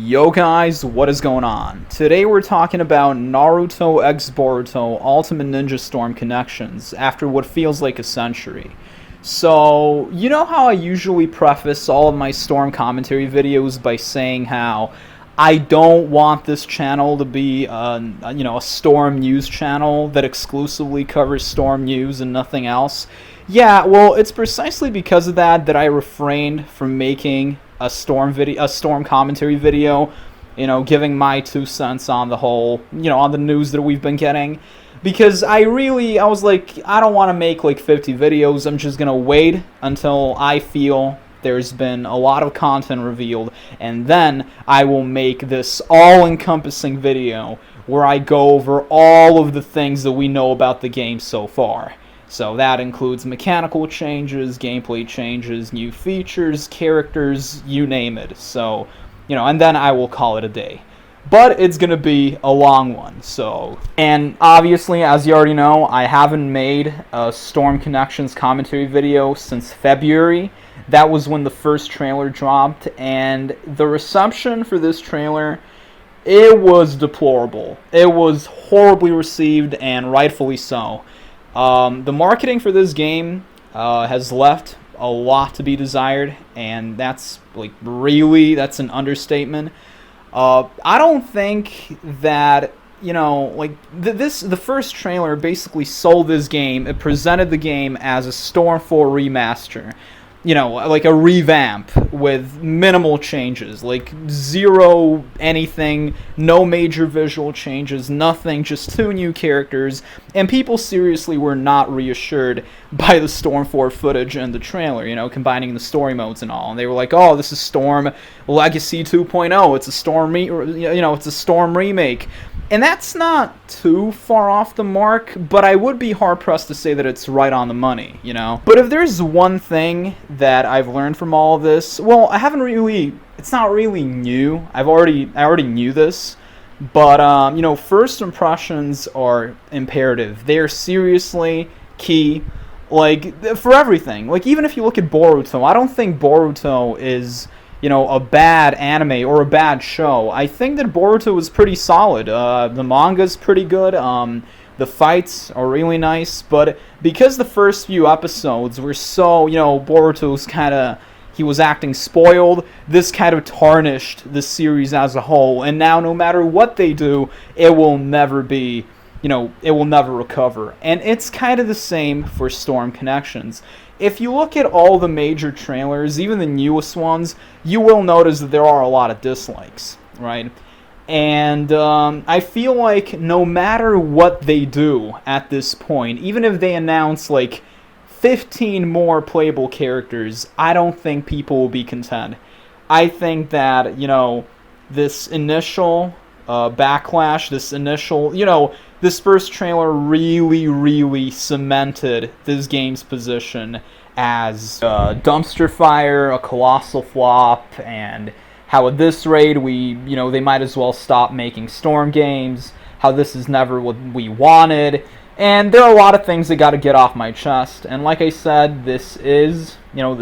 Yo guys, what is going on? Today we're talking about Naruto x Boruto Ultimate Ninja Storm connections after what feels like a century. So, you know how I usually preface all of my Storm commentary videos by saying how I don't want this channel to be a Storm news channel that exclusively covers Storm news and nothing else? Yeah, well, it's precisely because of that I refrained from making a Storm commentary video, giving my 2 cents on the whole, on the news that we've been getting. Because I was like, I don't want to make like 50 videos. I'm just going to wait until I feel there's been a lot of content revealed, and then I will make this all-encompassing video where I go over all of the things that we know about the game so far. So that includes mechanical changes, gameplay changes, new features, characters, you name it. So, and then I will call it a day. But it's going to be a long one, so. And obviously, as you already know, I haven't made a Storm Connections commentary video since February. That was when the first trailer dropped, and the reception for this trailer, it was deplorable. It was horribly received, and rightfully so. The marketing for this game has left a lot to be desired, and that's an understatement. I don't think that, the first trailer basically sold this game. It presented the game as a Storm 4 remaster. Like a revamp with minimal changes, like zero anything, no major visual changes, nothing, just 2 new characters, and people seriously were not reassured by the Storm 4 footage and the trailer, combining the story modes and all, and they were like, oh, this is Storm Legacy 2.0, it's a Storm, it's a Storm remake. And that's not too far off the mark, but I would be hard-pressed to say that it's right on the money, But if there's one thing that I've learned from all of this, well, it's not really new. I already knew this, but, first impressions are imperative. They are seriously key, for everything. Even if you look at Boruto, I don't think Boruto is a bad anime or a bad show. I think that Boruto is pretty solid. The manga's pretty good. The fights are really nice. But because the first few episodes were so, Boruto's he was acting spoiled, this kind of tarnished the series as a whole. And now no matter what they do, it will never be, it will never recover. And it's kind of the same for Storm Connections. If you look at all the major trailers, even the newest ones, you will notice that there are a lot of dislikes, right? And I feel like no matter what they do at this point, even if they announce 15 more playable characters, I don't think people will be content. I think that, this initial backlash, this first trailer really cemented this game's position as a dumpster fire, a colossal flop, and how at this rate they might as well stop making Storm games, how this is never what we wanted, and there are a lot of things that got to get off my chest. And like I said, this is an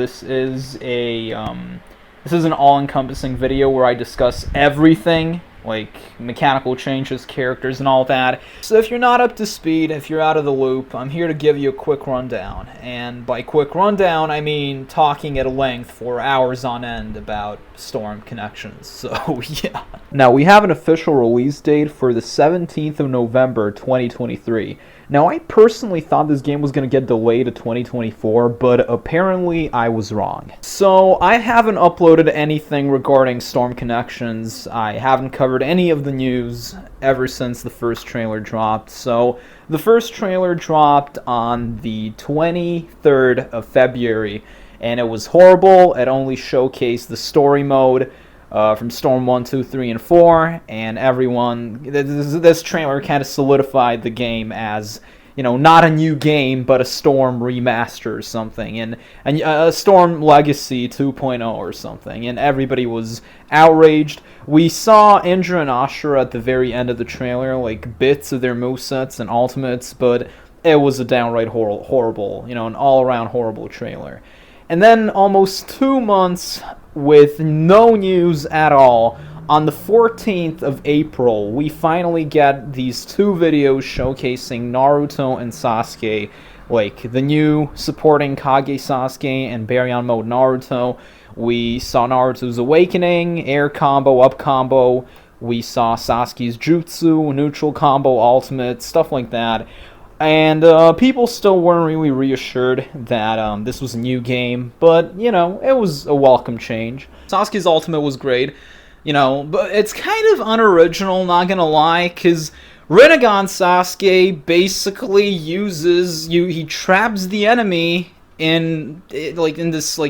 all-encompassing video where I discuss everything, like mechanical changes, characters, and all that. So if you're not up to speed, if you're out of the loop, I'm here to give you a quick rundown. And by quick rundown, I mean talking at length for hours on end about Storm Connections. So yeah. Now we have an official release date for the 17th of November 2023. Now I personally thought this game was going to get delayed to 2024, but apparently I was wrong. So I haven't uploaded anything regarding Storm Connections. I haven't covered any of the news ever since the first trailer dropped. So the first trailer dropped on the 23rd of February, and it was horrible. It only showcased the story mode from Storm 1, 2, 3, and 4, and this trailer kind of solidified the game as, not a new game, but a Storm remaster or something, and a Storm Legacy 2.0 or something, and everybody was outraged. We saw Indra and Ashura at the very end of the trailer, bits of their movesets and ultimates, but it was a downright horrible, an all-around horrible trailer. And then almost 2 months with no news at all on the 14th of April, we finally get these two videos showcasing Naruto and Sasuke, like the new supporting Kage Sasuke and Baryon mode Naruto. We saw Naruto's awakening, air combo, up combo. We saw Sasuke's jutsu, neutral combo, ultimate, stuff like that. And people still weren't really reassured that this was a new game, but, you know, it was a welcome change. Sasuke's ultimate was great, you know, but it's kind of unoriginal, not gonna lie, because Rinnegan Sasuke basically he traps the enemy in this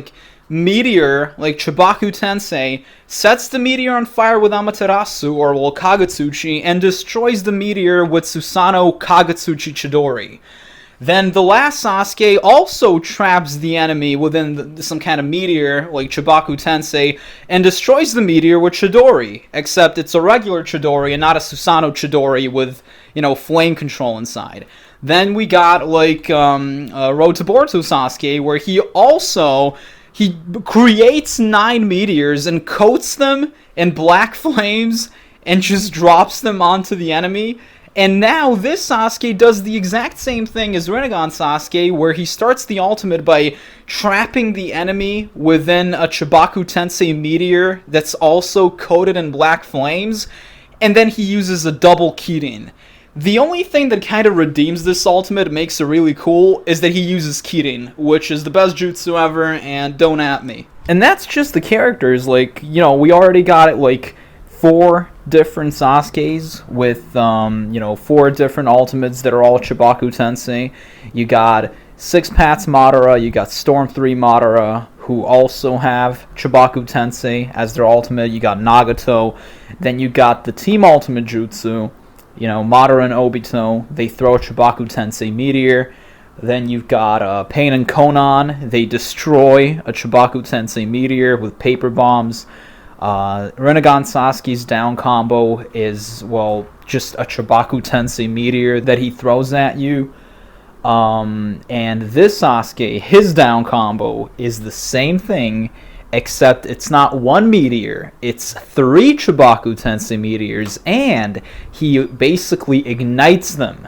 meteor, like Chibaku Tensei, sets the meteor on fire with Amaterasu, or Kagetsuchi, and destroys the meteor with Susanoo Kagetsuchi Chidori. Then the last Sasuke also traps the enemy within some kind of meteor, like Chibaku Tensei, and destroys the meteor with Chidori, except it's a regular Chidori and not a Susanoo Chidori with, you know, flame control inside. Then we got, like, Road to Boruto Sasuke, where he creates 9 meteors and coats them in black flames and just drops them onto the enemy. And now this Sasuke does the exact same thing as Rinnegan Sasuke, where he starts the ultimate by trapping the enemy within a Chibaku Tensei meteor that's also coated in black flames, and then he uses a double Kirin. The only thing that kind of redeems this ultimate, makes it really cool, is that he uses Kirin, which is the best jutsu ever, and don't at me. And that's just the characters. Like, you know, we already got it, like, 4 different Sasukes with, 4 different ultimates that are all Chibaku Tensei. You got 6 Pats Madara, you got Storm 3 Madara, who also have Chibaku Tensei as their ultimate. You got Nagato. Then you got the Team Ultimate Jutsu. You know, Madara and Obito, they throw a Chibaku Tensei meteor. Then you've got Pain and Konan, they destroy a Chibaku Tensei meteor with paper bombs. Rinnegan Sasuke's down combo is, well, just a Chibaku Tensei meteor that he throws at you. And this Sasuke, his down combo is the same thing, except it's not 1 meteor, it's 3 Chibaku Tensei meteors, and he basically ignites them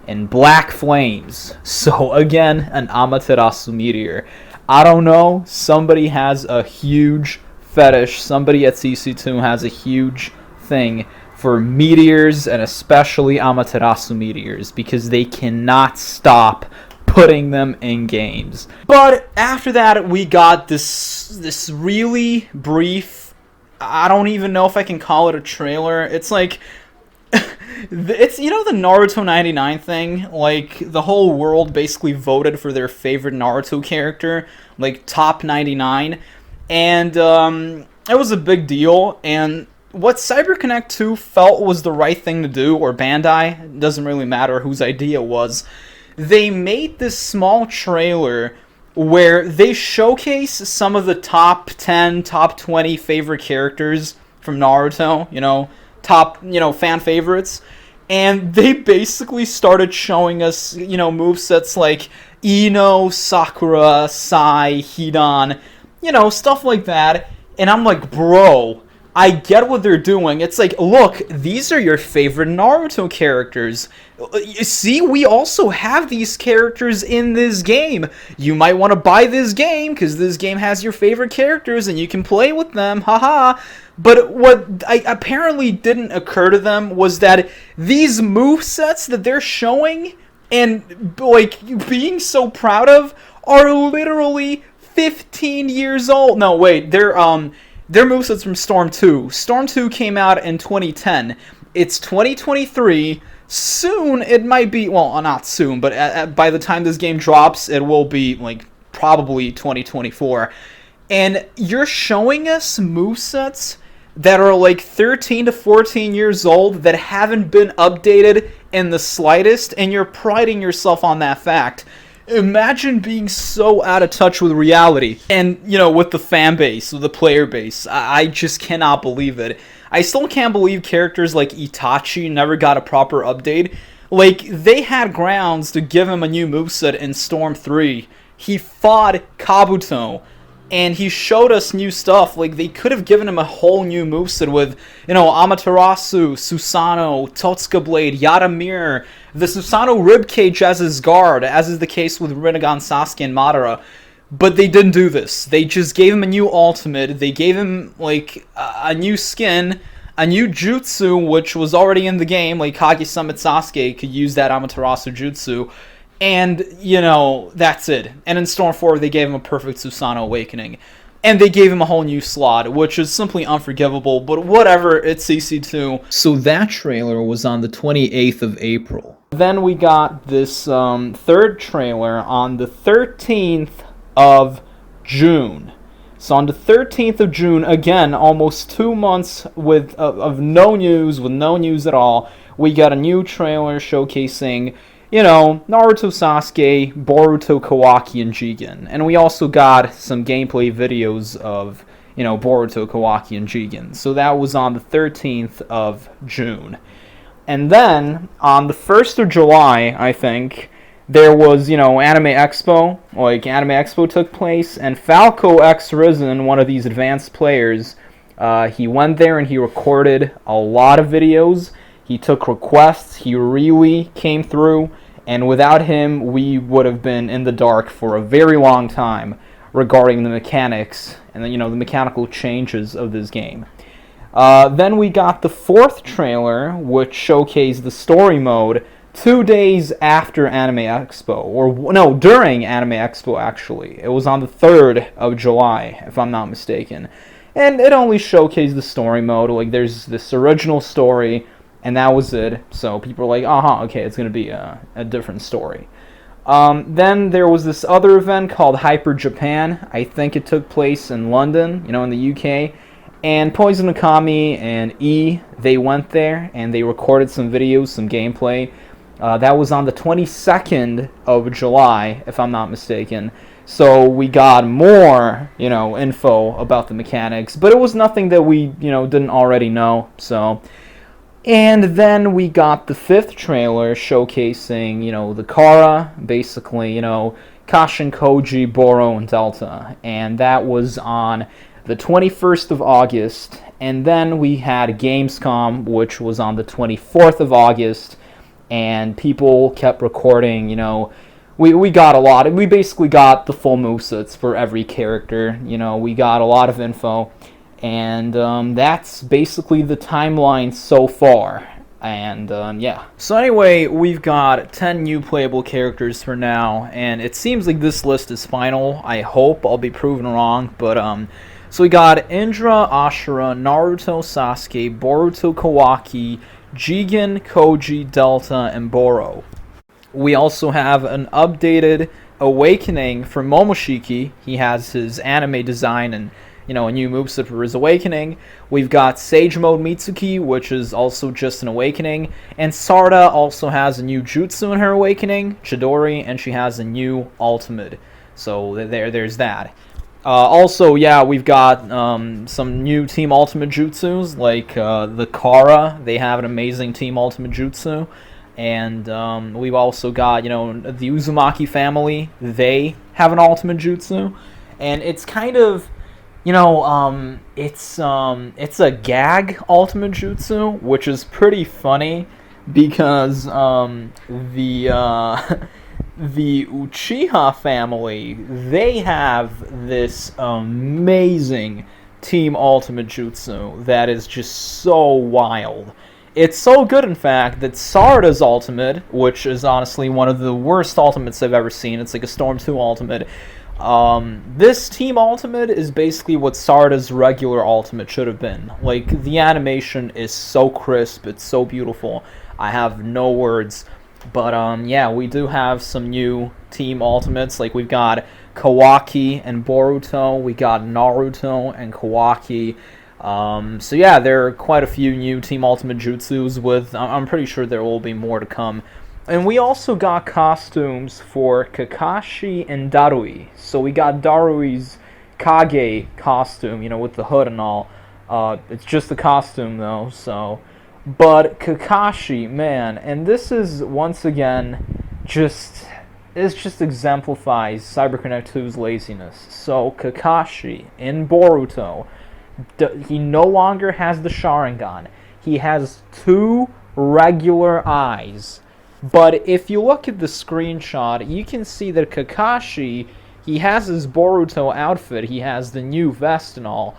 in black flames. So again, an Amaterasu meteor. I don't know, somebody has a huge fetish, somebody at CC2 has a huge thing for meteors, and especially Amaterasu meteors, because they cannot stop putting them in games. But after that, we got this really brief, I don't even know if I can call it a trailer. It's like, it's, you know, the Naruto 99 thing? Like, the whole world basically voted for their favorite Naruto character, like, top 99. And it was a big deal, and what CyberConnect 2 felt was the right thing to do, or Bandai, it doesn't really matter whose idea it was, they made this small trailer where they showcase some of the top 10, top 20 favorite characters from Naruto, you know, top, you know, fan favorites, and they basically started showing us, you know, movesets like Ino, Sakura, Sai, Hidan, you know, stuff like that, and I'm like, bro, I get what they're doing. It's like, look, these are your favorite Naruto characters. You see, we also have these characters in this game. You might want to buy this game, because this game has your favorite characters, and you can play with them, haha. But what apparently didn't occur to them was that these movesets that they're showing, and, like, being so proud of, are literally 15 years old. No, wait, they're movesets from Storm 2. Storm 2 came out in 2010. It's 2023. Soon, it might be, well, not soon, but by the time this game drops, it will be, like, probably 2024. And you're showing us movesets that are, like, 13 to 14 years old that haven't been updated in the slightest, and you're priding yourself on that fact. Imagine being so out of touch with reality. And, you know, with the fan base, with the player base. I just cannot believe it. I still can't believe characters like Itachi never got a proper update. Like, they had grounds to give him a new moveset in Storm 3. He fought Kabuto. and he showed us new stuff. Like, they could have given him a whole new moveset with, Amaterasu, Susanoo, Totsuka Blade, Yaramir, the Susanoo ribcage as his guard, as is the case with Rinnegan, Sasuke, and Madara. But they didn't do this. They just gave him a new ultimate. They gave him, like, a new skin, a new jutsu, which was already in the game. Like, Kage Summit Sasuke could use that Amaterasu jutsu. And, that's it. And in Storm 4, they gave him a perfect Susanoo Awakening. And they gave him a whole new slot, which is simply unforgivable, but whatever, it's CC2. So that trailer was on the 28th of April. Then we got this third trailer on the 13th of June. So on the 13th of June, again, almost 2 months of no news at all, we got a new trailer showcasing Naruto, Sasuke, Boruto, Kawaki, and Jigen. And we also got some gameplay videos of, Boruto, Kawaki, and Jigen. So that was on the 13th of June. And then, on the 1st of July, I think, there was, Anime Expo. Like, Anime Expo took place, and Falco X Risen, one of these advanced players, he went there and he recorded a lot of videos. He took requests, he really came through, and without him, we would have been in the dark for a very long time regarding the mechanics and the mechanical changes of this game. Then we got the fourth trailer, which showcased the story mode 2 days after Anime Expo, or no, during Anime Expo actually. It was on the 3rd of July, if I'm not mistaken. And it only showcased the story mode. Like, there's this original story, and that was it. So people were like, okay, it's going to be a different story. Then there was this other event called Hyper Japan. I think it took place in London, in the UK. And Poison Akami and E, they went there, and they recorded some videos, some gameplay. That was on the 22nd of July, if I'm not mistaken. So we got more, info about the mechanics. But it was nothing that we, didn't already know, so... And then we got the fifth trailer showcasing, the Kara, basically, Kashin, Koji, Boro, and Delta. And that was on the 21st of August. And then we had Gamescom, which was on the 24th of August. And people kept recording, we got a lot. We basically got the full movesets for every character. We got a lot of info. And that's basically the timeline so far. And yeah. So anyway, we've got 10 new playable characters for now. And it seems like this list is final. I hope I'll be proven wrong. But so we got Indra, Ashura, Naruto, Sasuke, Boruto, Kawaki, Jigen, Koji, Delta, and Boro. We also have an updated Awakening for Momoshiki. He has his anime design and a new moveset for his Awakening. We've got Sage Mode Mitsuki, which is also just an Awakening. And Sarda also has a new Jutsu in her Awakening, Chidori, and she has a new Ultimate. So there's that. Also, yeah, we've got some new Team Ultimate Jutsus, like the Kara. They have an amazing Team Ultimate Jutsu. And we've also got, the Uzumaki family. They have an Ultimate Jutsu. And it's kind of... it's a gag Ultimate Jutsu, which is pretty funny because the Uchiha family, they have this amazing Team Ultimate Jutsu that is just so wild. It's so good, in fact, that Sarda's Ultimate, which is honestly one of the worst Ultimates I've ever seen, it's like a Storm 2 Ultimate. This Team Ultimate is basically what Sarda's regular Ultimate should have been. Like, the animation is so crisp, it's so beautiful. I have no words. But, yeah, we do have some new Team Ultimates. Like, we've got Kawaki and Boruto. We got Naruto and Kawaki. So, yeah, there are quite a few new Team Ultimate Jutsus with... I'm pretty sure there will be more to come. And we also got costumes for Kakashi and Darui. So we got Darui's Kage costume, with the hood and all. It's just the costume, though, so... But Kakashi, man, and this is, once again, just this just exemplifies CyberConnect 2's laziness. So Kakashi in Boruto, he no longer has the Sharingan. He has 2 regular eyes. But if you look at the screenshot, you can see that Kakashi, he has his Boruto outfit, he has the new vest and all,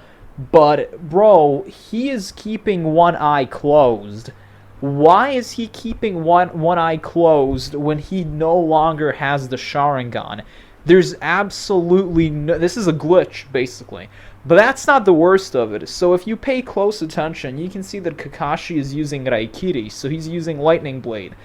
but bro, he is keeping one eye closed. Why is he keeping one eye closed when he no longer has the Sharingan? There's absolutely no... This is a glitch, basically. But that's not the worst of it. So if you pay close attention, you can see that Kakashi is using Raikiri, so he's using Lightning Blade.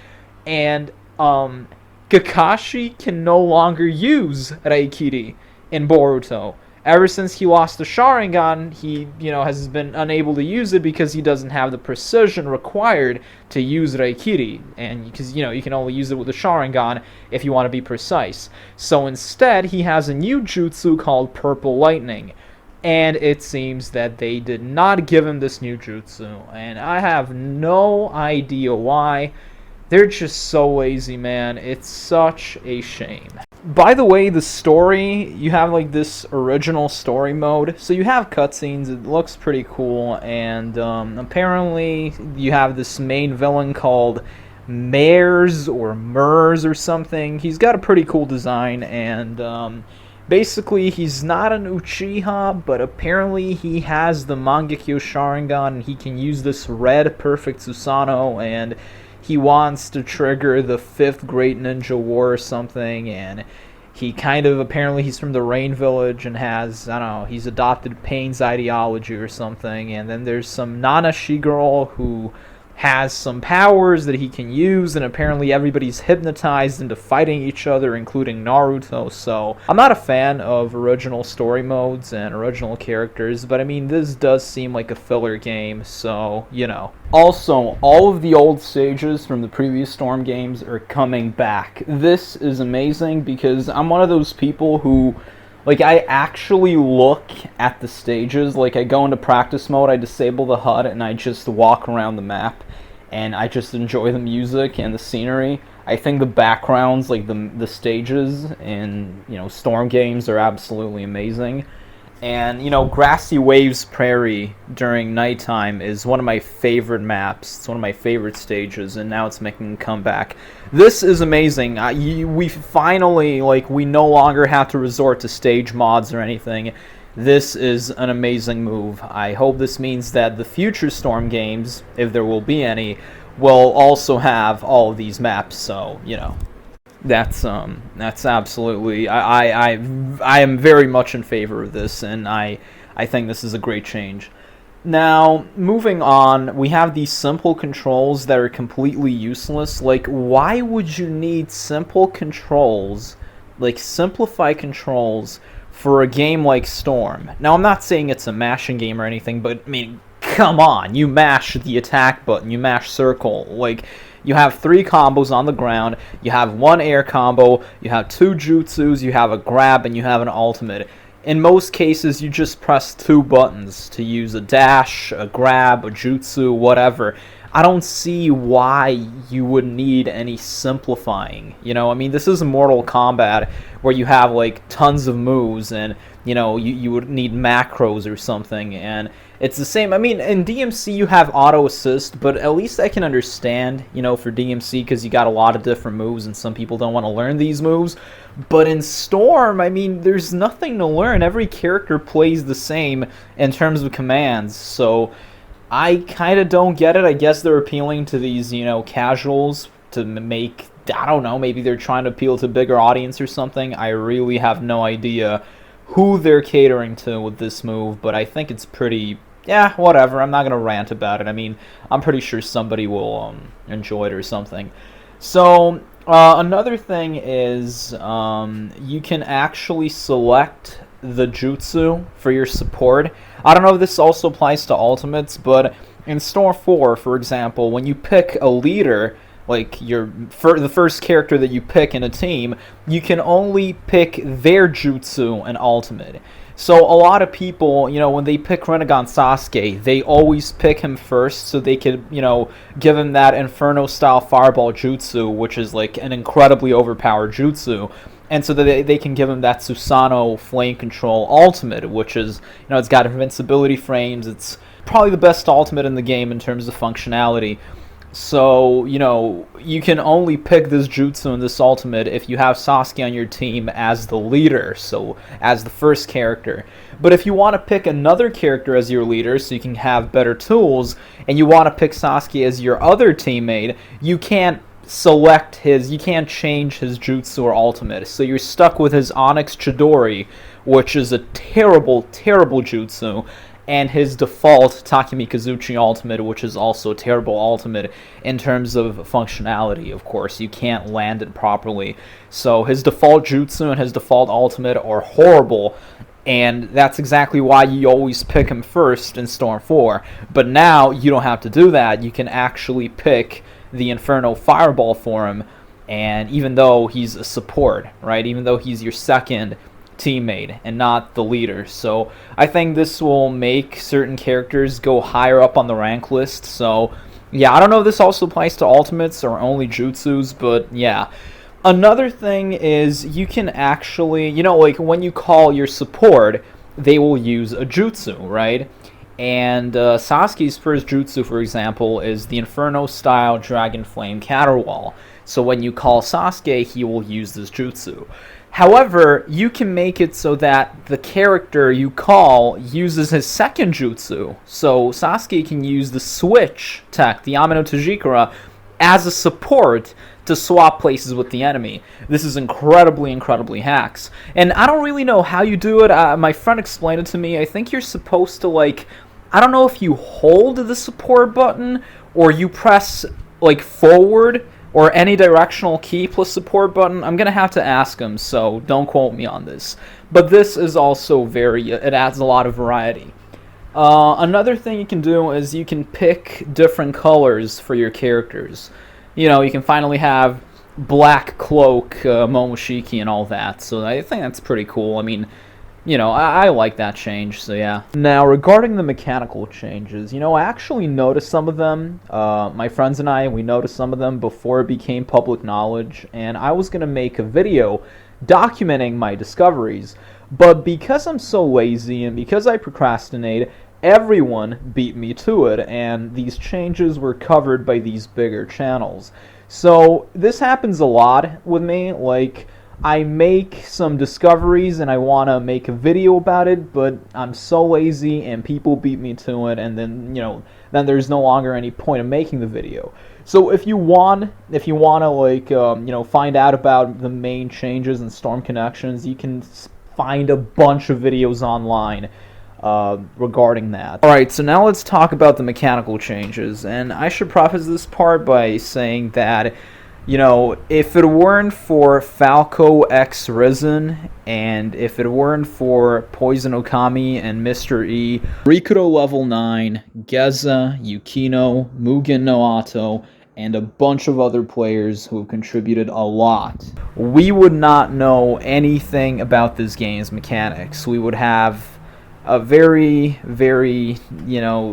And Kakashi can no longer use Raikiri in Boruto. Ever since he lost the Sharingan, he, has been unable to use it because he doesn't have the precision required to use Raikiri. And because, you can only use it with the Sharingan if you want to be precise. So instead, he has a new jutsu called Purple Lightning. And it seems that they did not give him this new jutsu. And I have no idea why. They're just so lazy, man. It's such a shame. By the way, the story, you have like this original story mode. So you have cutscenes, it looks pretty cool, and apparently you have this main villain called Mers or something. He's got a pretty cool design, and basically he's not an Uchiha, but apparently he has the Mangekyo Sharingan, and he can use this red Perfect Susanoo, and he wants to trigger the 5th Great Ninja War or something, and he apparently he's from the Rain Village and has, he's adopted Pain's ideology or something, and then there's some Nanashi girl who has some powers that he can use, and apparently everybody's hypnotized into fighting each other, including Naruto. So I'm not a fan of original story modes and original characters, but I mean, this does seem like a filler game, so, Also, all of the old stages from the previous Storm games are coming back. This is amazing because I'm one of those people who, I actually look at the stages. I go into practice mode, I disable the HUD, and I just walk around the map, and I just enjoy the music and the scenery. I think the backgrounds, the stages in, Storm games are absolutely amazing. And, Grassy Waves Prairie during nighttime is one of my favorite maps. It's one of my favorite stages, and now it's making a comeback. This is amazing. We finally, we no longer have to resort to stage mods or anything. This is an amazing move. I hope this means that the future Storm games, if there will be any, will also have all of these maps, so, That's absolutely, I am very much in favor of this, and I think this is a great change. Now, moving on, we have these simple controls that are completely useless. Why would you need simple controls, simplify controls, for a game like Storm? Now, I'm not saying it's a mashing game or anything, but, I mean, come on, you mash the attack button, you mash circle, you have 3 combos on the ground, you have 1 air combo, you have 2 jutsus, you have a grab, and you have an ultimate. In most cases, you just press 2 buttons to use a dash, a grab, a jutsu, whatever. I don't see why you would need any simplifying. I mean, this is Mortal Kombat where you have tons of moves, and you would need macros or something, and it's the same. I mean, in DMC you have auto assist, but at least I can understand, for DMC, because you got a lot of different moves and some people don't want to learn these moves. But in Storm, I mean, there's nothing to learn. Every character plays the same in terms of commands, so I kind of don't get it. I guess they're appealing to these, casuals to make, I don't know, maybe they're trying to appeal to a bigger audience or something. I really have no idea who they're catering to with this move, but I think it's pretty, yeah, whatever. I'm not going to rant about it. I mean, I'm pretty sure somebody will enjoy it or something. So, another thing is you can actually select the jutsu for your support. I don't know if this also applies to ultimates, but in Storm 4, for example, when you pick a leader, the first character that you pick in a team, you can only pick their jutsu and ultimate. So a lot of people, when they pick Rinnegan Sasuke, they always pick him first so they could, give him that Inferno-style Fireball Jutsu, which is like an incredibly overpowered jutsu. And so that they can give him that Susanoo Flame Control Ultimate, which is, it's got invincibility frames. It's probably the best ultimate in the game in terms of functionality. So, you can only pick this jutsu and this ultimate if you have Sasuke on your team as the leader, so as the first character. But if you want to pick another character as your leader so you can have better tools, and you want to pick Sasuke as your other teammate, you can't you can't change his jutsu or ultimate. So you're stuck with his Onyx Chidori, which is a terrible, terrible jutsu, and his default Takumi Kazuchi ultimate, which is also a terrible ultimate in terms of functionality. Of course, you can't land it properly. So his default jutsu and his default ultimate are horrible, and that's exactly why you always pick him first in Storm 4. But now you don't have to do that. You can actually pick the Inferno Fireball for him, and even though he's a support, right? Even though he's your second teammate and not the leader. So I think this will make certain characters go higher up on the rank list. So yeah, I don't know if this also applies to ultimates or only jutsus, but yeah. Another thing is you can actually, like when you call your support, they will use a jutsu, right? And Sasuke's first jutsu, for example, is the Inferno-style Dragon Flame Caterwall. So when you call Sasuke, he will use this jutsu. However, you can make it so that the character you call uses his second jutsu. So Sasuke can use the switch tech, the Amino Tajikara, as a support to swap places with the enemy. This is incredibly hacks. And I don't really know how you do it. My friend explained it to me. I think you're supposed to, I don't know if you hold the support button or you press, forward or any directional key plus support button. I'm going to have to ask him, so don't quote me on this. But this is also it adds a lot of variety. Another thing you can do is you can pick different colors for your characters. You can finally have black cloak, Momoshiki and all that, so I think that's pretty cool. I mean, I like that change, so yeah. Now, regarding the mechanical changes, I actually noticed some of them. My friends and I, we noticed some of them before it became public knowledge, and I was going to make a video documenting my discoveries. But because I'm so lazy and because I procrastinate, everyone beat me to it, and these changes were covered by these bigger channels. So this happens a lot with me. I make some discoveries and I want to make a video about it, but I'm so lazy and people beat me to it, and then then there's no longer any point in making the video. So if you want to find out about the main changes in Storm Connections, you can find a bunch of videos online regarding that. Alright, so now let's talk about the mechanical changes, and I should preface this part by saying that if it weren't for Falco X Risen, and if it weren't for Poison Okami and Mr. E, Rikudo level 9, Geza, Yukino, Mugen no Ato, and a bunch of other players who have contributed a lot, we would not know anything about this game's mechanics. We would have a very, very,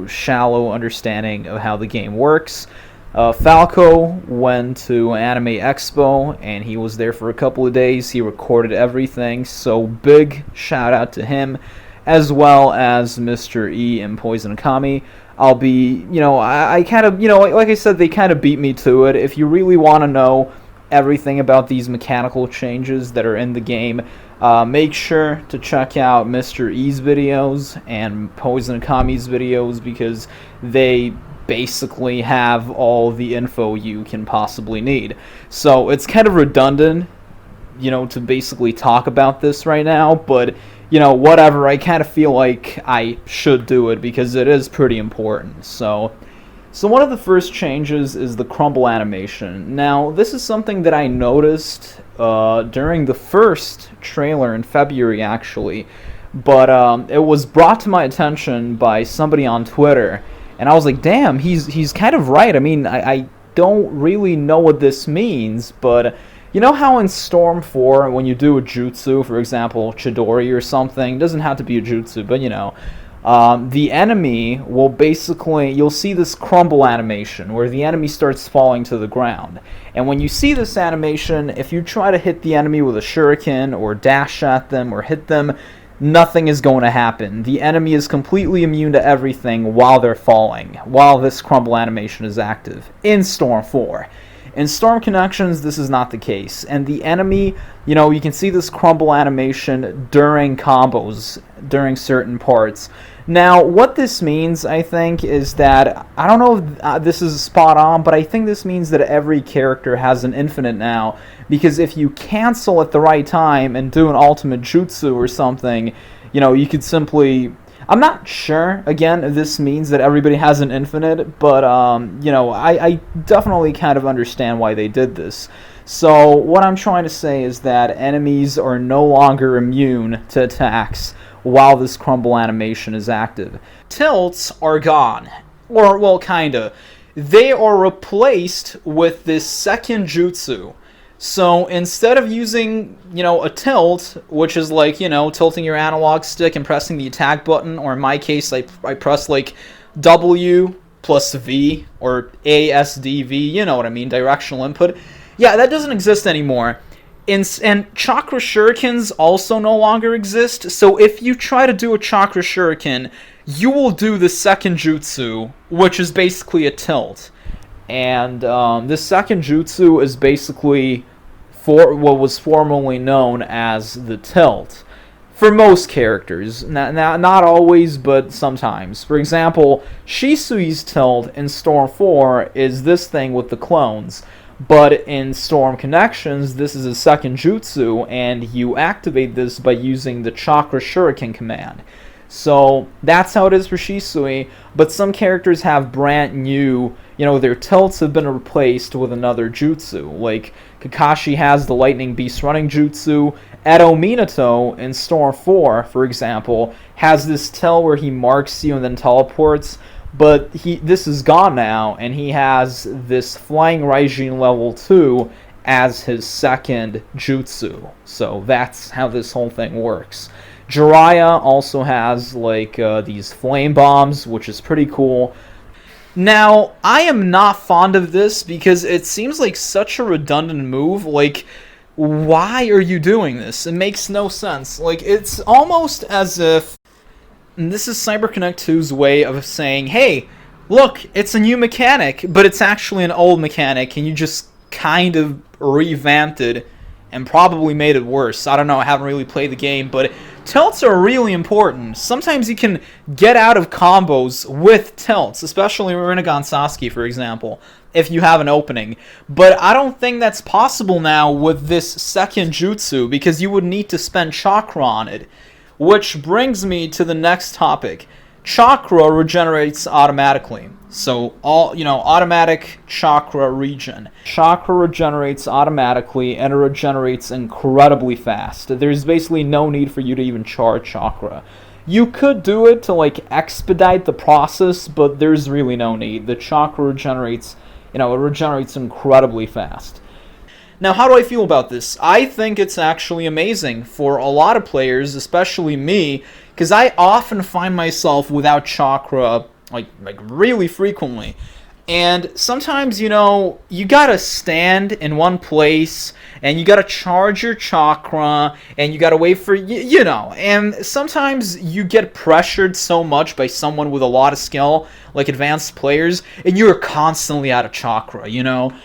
shallow understanding of how the game works. Falco went to Anime Expo, and he was there for a couple of days. He recorded everything, so big shout out to him, as well as Mr. E and Poison Okami. I'll be, I kind of, like I said, they kind of beat me to it. If you really want to know everything about these mechanical changes that are in the game, make sure to check out Mr. E's videos and Poison Okami's videos, because they basically have all the info you can possibly need. So it's kind of redundant, to basically talk about this right now, but whatever, I kind of feel like I should do it because it is pretty important. So one of the first changes is the crumble animation. Now, this is something that I noticed during the first trailer in February, actually, but it was brought to my attention by somebody on Twitter, and I was like, damn, he's kind of right. I mean, I don't really know what this means, but You know how in Storm 4, when you do a jutsu, for example, Chidori or something, it doesn't have to be a jutsu, but the enemy will basically, you'll see this crumble animation where the enemy starts falling to the ground. And when you see this animation, if you try to hit the enemy with a shuriken or dash at them or hit them, nothing is going to happen. The enemy is completely immune to everything while they're falling, while this crumble animation is active in Storm 4. In Storm Connections, this is not the case. And the enemy, you can see this crumble animation during combos, during certain parts. Now, what this means, I think, is that, I don't know if this is spot on, but I think this means that every character has an infinite now, because if you cancel at the right time and do an ultimate jutsu or something, you could simply... I'm not sure, again, if this means that everybody has an infinite, but, I definitely kind of understand why they did this. So, what I'm trying to say is that enemies are no longer immune to attacks while this crumble animation is active. Tilts are gone. Or, well, kinda. They are replaced with this second jutsu. So instead of using, a tilt, which is like, tilting your analog stick and pressing the attack button, or in my case, I press like W plus V, or ASDV, you know what I mean, directional input. Yeah, that doesn't exist anymore. And Chakra Shurikens also no longer exist, so if you try to do a Chakra Shuriken, you will do the second jutsu, which is basically a tilt. And this second jutsu is basically for what was formerly known as the tilt. For most characters. Not always, but sometimes. For example, Shisui's tilt in Storm 4 is this thing with the clones. But in Storm Connections, this is a second jutsu, and you activate this by using the Chakra Shuriken command. So that's how it is for Shisui, but some characters have brand new, their tilts have been replaced with another jutsu. Like Kakashi has the Lightning Beast running jutsu. Edo Minato in Storm 4, for example, has this tilt where he marks you and then teleports, but this is gone now, and he has this Flying Raijin level 2 as his second jutsu. So that's how this whole thing works. Jiraiya also has these flame bombs, which is pretty cool. Now, I am not fond of this because it seems like such a redundant move. Why are you doing this? It makes no sense. It's almost as if... And this is CyberConnect 2's way of saying, hey, look, it's a new mechanic, but it's actually an old mechanic, and you just kind of revamped it and probably made it worse. I don't know, I haven't really played the game, but tilts are really important. Sometimes you can get out of combos with tilts, especially Rinnegan Sasuke, for example, if you have an opening. But I don't think that's possible now with this second jutsu, because you would need to spend chakra on it. Which brings me to the next topic. Chakra regenerates automatically. So, automatic chakra regen. Chakra regenerates automatically, and it regenerates incredibly fast. There's basically no need for you to even charge chakra. You could do it to, expedite the process, but there's really no need. The chakra regenerates, it regenerates incredibly fast. Now, how do I feel about this? I think it's actually amazing for a lot of players, especially me, because I often find myself without chakra, really frequently. And sometimes, you gotta stand in one place, and you gotta charge your chakra, and you gotta wait for, and sometimes you get pressured so much by someone with a lot of skill, like advanced players, and you're constantly out of chakra,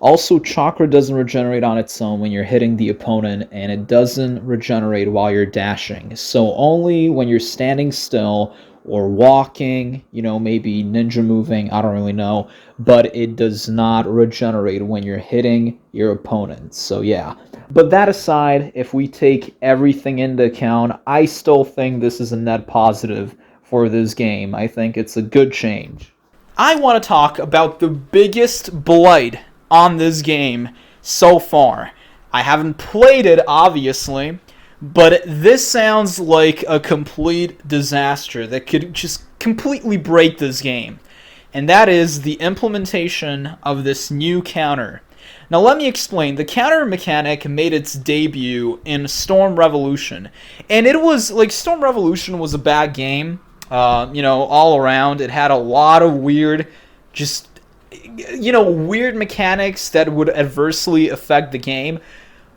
Also, chakra doesn't regenerate on its own when you're hitting the opponent, and it doesn't regenerate while you're dashing. So only when you're standing still, or walking, maybe ninja moving, I don't really know, but it does not regenerate when you're hitting your opponent. So yeah. But that aside, if we take everything into account, I still think this is a net positive for this game. I think it's a good change. I want to talk about the biggest blight on this game so far. I haven't played it, obviously, but this sounds like a complete disaster that could just completely break this game. And that is the implementation of this new counter. Now let me explain. The counter mechanic made its debut in Storm Revolution, and it was like Storm Revolution was a bad game, all around. It had a lot of weird, just weird mechanics that would adversely affect the game.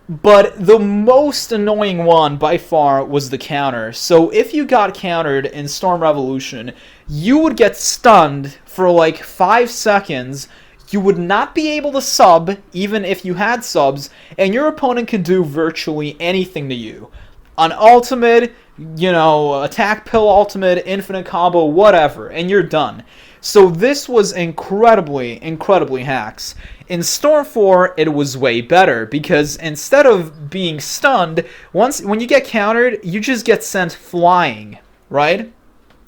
But the most annoying one by far was the counter. So if you got countered in Storm Revolution, you would get stunned for like 5 seconds. You would not be able to sub, even if you had subs, and your opponent could do virtually anything to you. An ultimate, attack pill ultimate, infinite combo, whatever, and you're done. So this was incredibly, incredibly hacks. In Storm 4, it was way better, because instead of being stunned, when you get countered, you just get sent flying, right?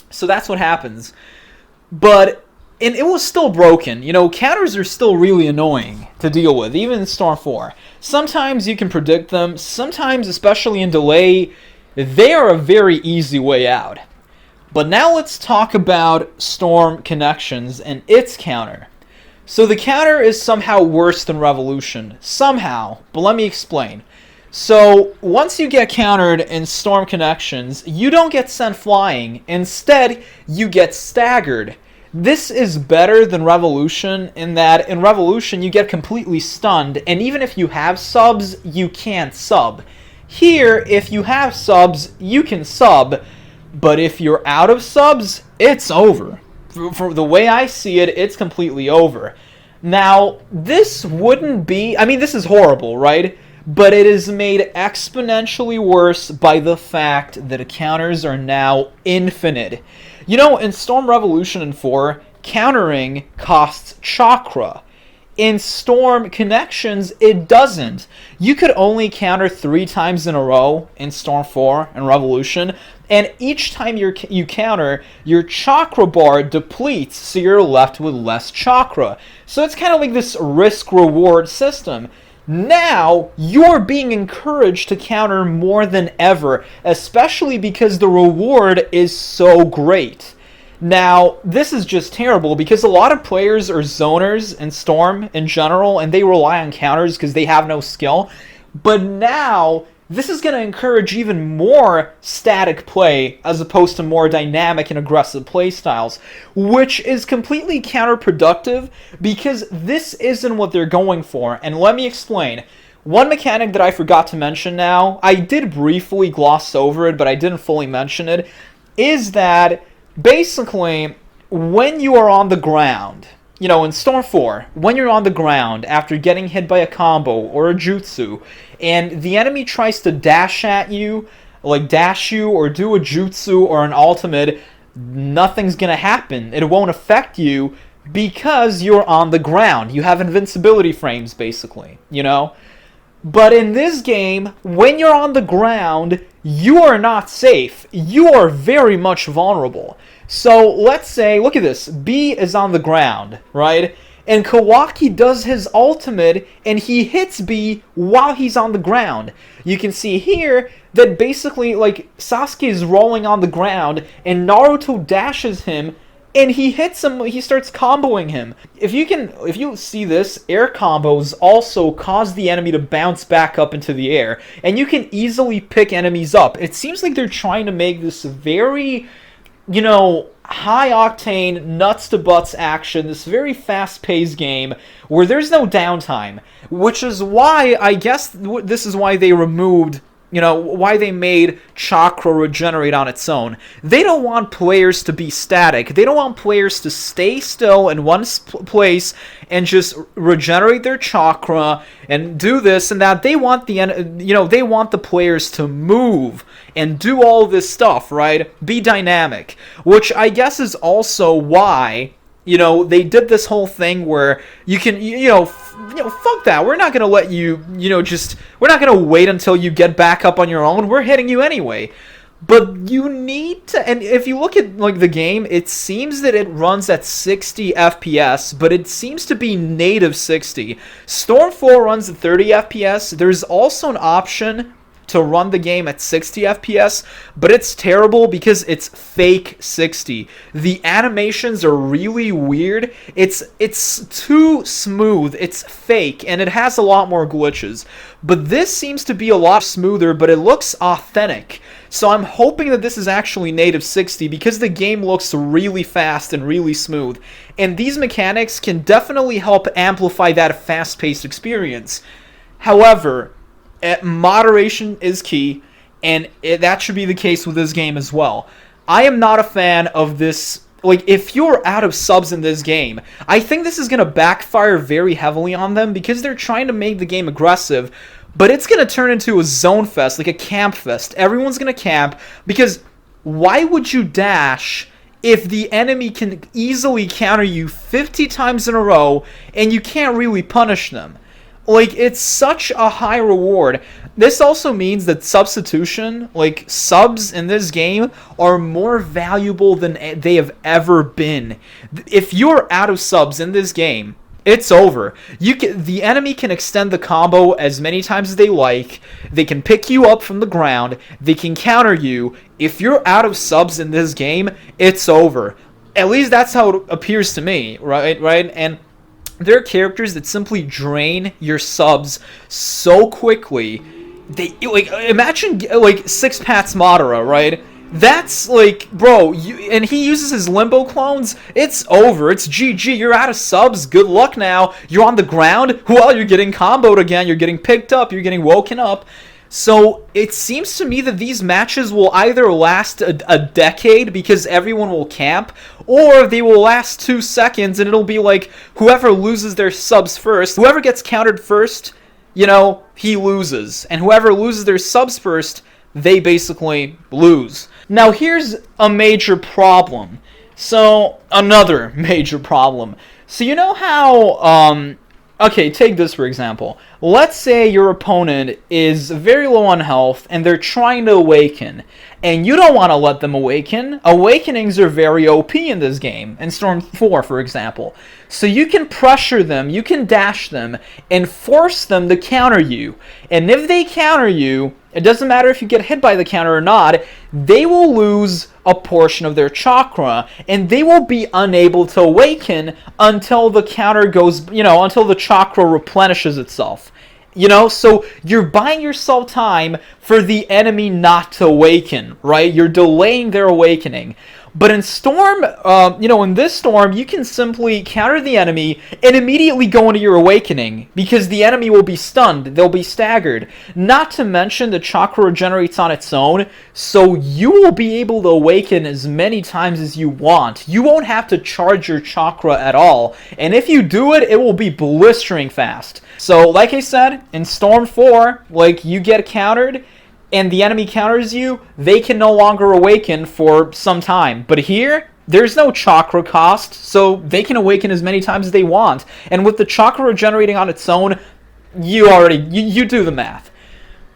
So that's what happens. And it was still broken. Counters are still really annoying to deal with, even in Storm 4. Sometimes you can predict them. Sometimes, especially in delay, they are a very easy way out. But now let's talk about Storm Connections and its counter. So the counter is somehow worse than Revolution. Somehow. But let me explain. So once you get countered in Storm Connections, you don't get sent flying. Instead, you get staggered. This is better than Revolution in that in Revolution you get completely stunned, and even if you have subs, you can't sub. Here, if you have subs, you can sub, but if you're out of subs, it's over. For the way I see it, it's completely over. Now, this wouldn't be... this is horrible, right? But it is made exponentially worse by the fact that counters are now infinite. In Storm Revolution and 4, countering costs Chakra. In Storm Connections, it doesn't. You could only counter 3 times in a row in Storm 4 and Revolution, and each time you counter, your Chakra bar depletes, so you're left with less Chakra. So it's kind of like this risk-reward system. Now, you're being encouraged to counter more than ever, especially because the reward is so great. Now, this is just terrible because a lot of players are zoners in Storm in general, and they rely on counters because they have no skill. But now, this is going to encourage even more static play as opposed to more dynamic and aggressive play styles, which is completely counterproductive because this isn't what they're going for. And let me explain. One mechanic that I forgot to mention now, I did briefly gloss over it, but I didn't fully mention it, is that basically when you are on the ground, in Storm 4, when you're on the ground after getting hit by a combo or a jutsu, and the enemy tries to dash you or do a jutsu or an ultimate, nothing's gonna happen. It won't affect you because you're on the ground. You have invincibility frames, basically, But in this game, when you're on the ground, you are not safe. You are very much vulnerable. So let's say, look at this, B is on the ground, right? And Kawaki does his ultimate, and he hits B while he's on the ground. You can see here that basically, Sasuke is rolling on the ground, and Naruto dashes him, and he hits him, he starts comboing him. If you see this, air combos also cause the enemy to bounce back up into the air, and you can easily pick enemies up. It seems like they're trying to make this very, high octane, nuts to butts action, this very fast paced game where there's no downtime, which is why, I guess, this is why they removed, why they made Chakra regenerate on its own. They don't want players to be static. They don't want players to stay still in one place and just regenerate their Chakra and do this and that. They want they want the players to move and do all this stuff, right? Be dynamic, which I guess is also why they did this whole thing where you can, fuck that. We're not going to let you, we're not going to wait until you get back up on your own. We're hitting you anyway. But you need to, and if you look at the game, it seems that it runs at 60 FPS, but it seems to be native 60. Storm 4 runs at 30 FPS. There's also an option to run the game at 60 FPS, but it's terrible because it's fake 60. The animations are really weird. It's too smooth. It's fake, and it has a lot more glitches. But this seems to be a lot smoother, but it looks authentic. So I'm hoping that this is actually native 60 because the game looks really fast and really smooth. And these mechanics can definitely help amplify that fast-paced experience. However, moderation is key, and that should be the case with this game as well. I am not a fan of this. Like, if you're out of subs in this game, I think this is going to backfire very heavily on them because they're trying to make the game aggressive, but it's going to turn into a zone fest, like a camp fest. Everyone's going to camp because why would you dash if the enemy can easily counter you 50 times in a row and you can't really punish them? Like, it's such a high reward. This also means that substitution, like subs in this game, are more valuable than they have ever been. If you're out of subs in this game, it's over. The enemy can extend the combo as many times as they like. They can pick you up from the ground. They can counter you. If you're out of subs in this game, it's over. At least that's how it appears to me, right? And there are characters that simply drain your subs so quickly. Imagine Six Paths Madara, right? That's like, bro, and he uses his limbo clones. It's over. It's GG. You're out of subs. Good luck now. You're on the ground. Well, you're getting comboed again. You're getting picked up. You're getting woken up. So it seems to me that these matches will either last a decade because everyone will camp, or they will last 2 seconds and it'll be like whoever loses their subs first, whoever gets countered first, he loses. And whoever loses their subs first, they basically lose. Now here's a major problem. Another major problem. So you know how, okay, take this for example. Let's say your opponent is very low on health and they're trying to awaken, and you don't want to let them awaken. Awakenings are very OP in this game, in Storm 4 for example. So you can pressure them, you can dash them, and force them to counter you. And if they counter you, it doesn't matter if you get hit by the counter or not, they will lose a portion of their chakra, and they will be unable to awaken until the counter goes, until the chakra replenishes itself. So you're buying yourself time for the enemy not to awaken, right? You're delaying their awakening. But in Storm, in this Storm, you can simply counter the enemy and immediately go into your awakening because the enemy will be stunned, they'll be staggered. Not to mention the chakra regenerates on its own, so you will be able to awaken as many times as you want. You won't have to charge your chakra at all, and if you do it, it will be blistering fast. So, like I said, in Storm 4, you get countered, and the enemy counters you, they can no longer awaken for some time. But here, there's no chakra cost, so they can awaken as many times as they want. And with the chakra regenerating on its own, you do the math.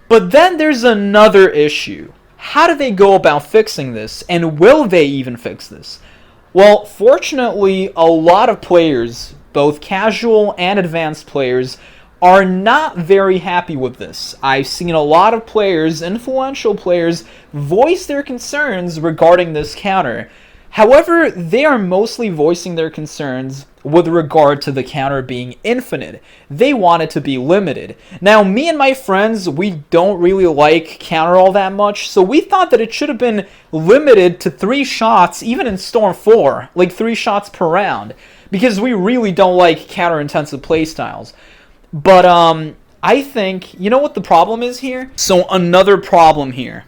But then there's another issue. How do they go about fixing this? And will they even fix this? Well, fortunately, a lot of players, both casual and advanced players, are not very happy with this. I've seen a lot of players, influential players, voice their concerns regarding this counter. However, they are mostly voicing their concerns with regard to the counter being infinite. They want it to be limited. Now, me and my friends, we don't really like counter all that much, so we thought that it should have been limited to 3 shots, even in Storm 4, 3 shots per round, because we really don't like counter-intensive playstyles. But I think, you know what the problem is here? So another problem here.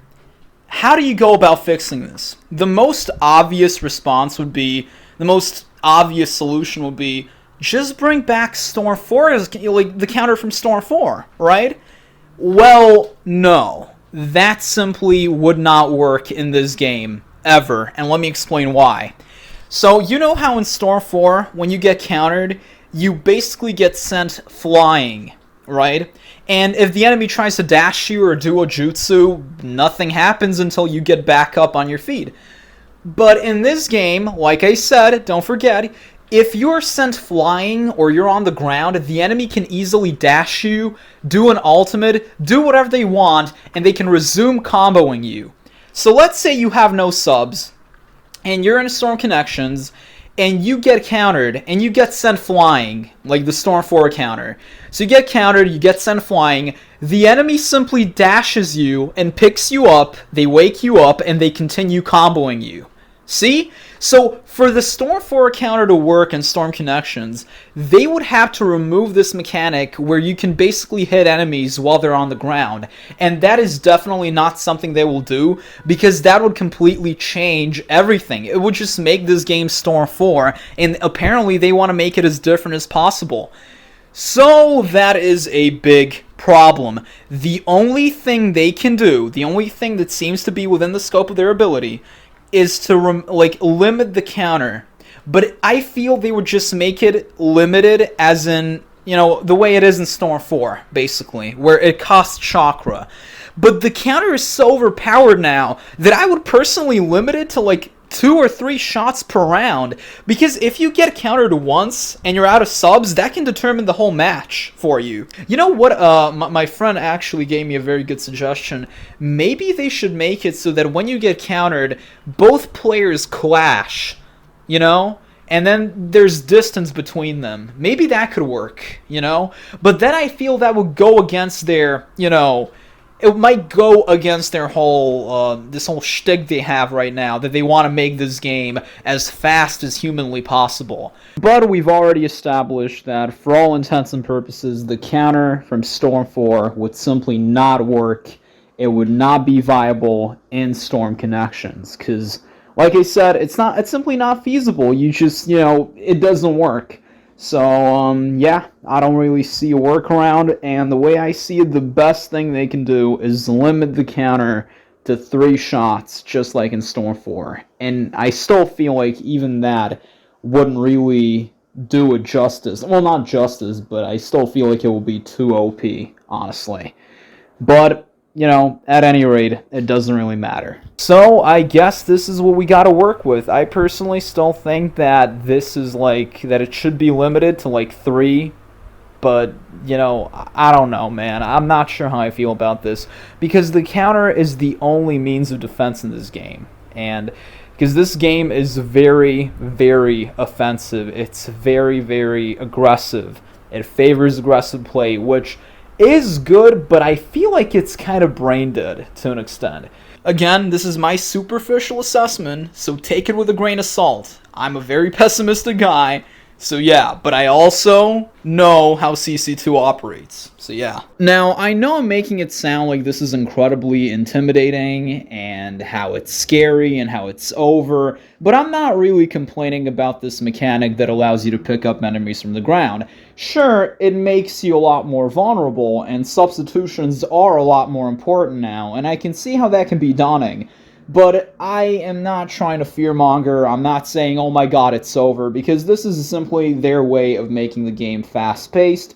How do you go about fixing this? The most obvious response would be, the most obvious solution would be, just bring back Storm 4 as the counter from Storm 4, right? Well, no. That simply would not work in this game, ever. And let me explain why. So, you know how in Storm 4, when you get countered, you basically get sent flying, right? And if the enemy tries to dash you or do a jutsu, nothing happens until you get back up on your feet. But in this game, like I said, don't forget, If you're sent flying or you're on the ground, the enemy can easily dash you, do an ultimate, do whatever they want, and they can resume comboing you. So let's say you have no subs, and you're in Storm Connections, and you get countered, and you get sent flying, like the Storm 4 counter. So you get countered, you get sent flying, the enemy simply dashes you and picks you up, they wake you up, and they continue comboing you. See? So for the Storm 4 counter to work in Storm Connections, they would have to remove this mechanic where you can basically hit enemies while they're on the ground. And that is definitely not something they will do, because that would completely change everything. It would just make this game Storm 4, and apparently they want to make it as different as possible. So that is a big problem. The only thing they can do, the only thing that seems to be within the scope of their ability, is to limit the counter. But I feel they would just make it limited as in, the way it is in Storm 4, basically, where it costs Chakra. But the counter is so overpowered now that I would personally limit it to 2 or 3 shots per round, because if you get countered once and you're out of subs, that can determine the whole match for you. You know what, my friend actually gave me a very good suggestion. Maybe they should make it so that when you get countered, both players clash, and then there's distance between them. Maybe that could work, but then I feel that would go against their, it might go against their whole, this whole shtick they have right now, that they want to make this game as fast as humanly possible. But we've already established that, for all intents and purposes, the counter from Storm 4 would simply not work. It would not be viable in Storm Connections, because, like I said, it's simply not feasible. You just, it doesn't work. So, yeah, I don't really see a workaround, and the way I see it, the best thing they can do is limit the counter to 3 shots, just like in Storm 4. And I still feel like even that wouldn't really do it justice. Well, not justice, but I still feel like it will be too OP, honestly. But, at any rate, it doesn't really matter. So, I guess this is what we gotta work with. I personally still think that this is that it should be limited to 3, but, I don't know, man. I'm not sure how I feel about this, because the counter is the only means of defense in this game. And because this game is very, very offensive. It's very, very aggressive. It favors aggressive play, which is good, but I feel like it's kind of brain dead to an extent. Again, this is my superficial assessment, so take it with a grain of salt. I'm a very pessimistic guy, so yeah, but I also know how CC2 operates, so yeah. Now, I know I'm making it sound like this is incredibly intimidating, and how it's scary, and how it's over, but I'm not really complaining about this mechanic that allows you to pick up enemies from the ground. Sure, it makes you a lot more vulnerable, and substitutions are a lot more important now, and I can see how that can be daunting. But I am not trying to fearmonger. I'm not saying, oh my god, it's over, because this is simply their way of making the game fast-paced.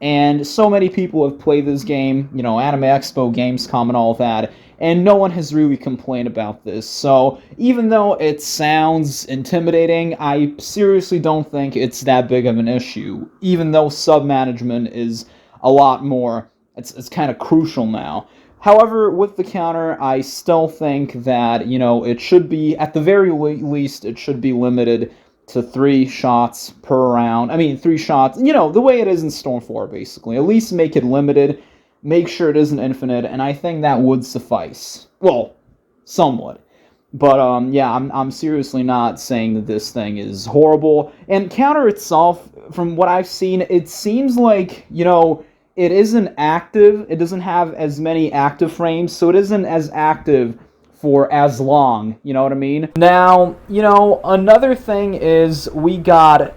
And so many people have played this game, Anime Expo, Gamescom, and all that, and no one has really complained about this. So even though it sounds intimidating, I seriously don't think it's that big of an issue, even though sub-management is a lot more, it's kind of crucial now. However, with the counter, I still think that, it should be, at the very least, it should be limited to 3 shots per round. I mean, 3 shots, the way it is in Storm 4, basically. At least make it limited, make sure it isn't infinite, and I think that would suffice. Well, somewhat. But, yeah, I'm seriously not saying that this thing is horrible. And counter itself, from what I've seen, it seems like, it isn't active. It doesn't have as many active frames, so it isn't as active for as long, you know what I mean? Now, another thing is we got,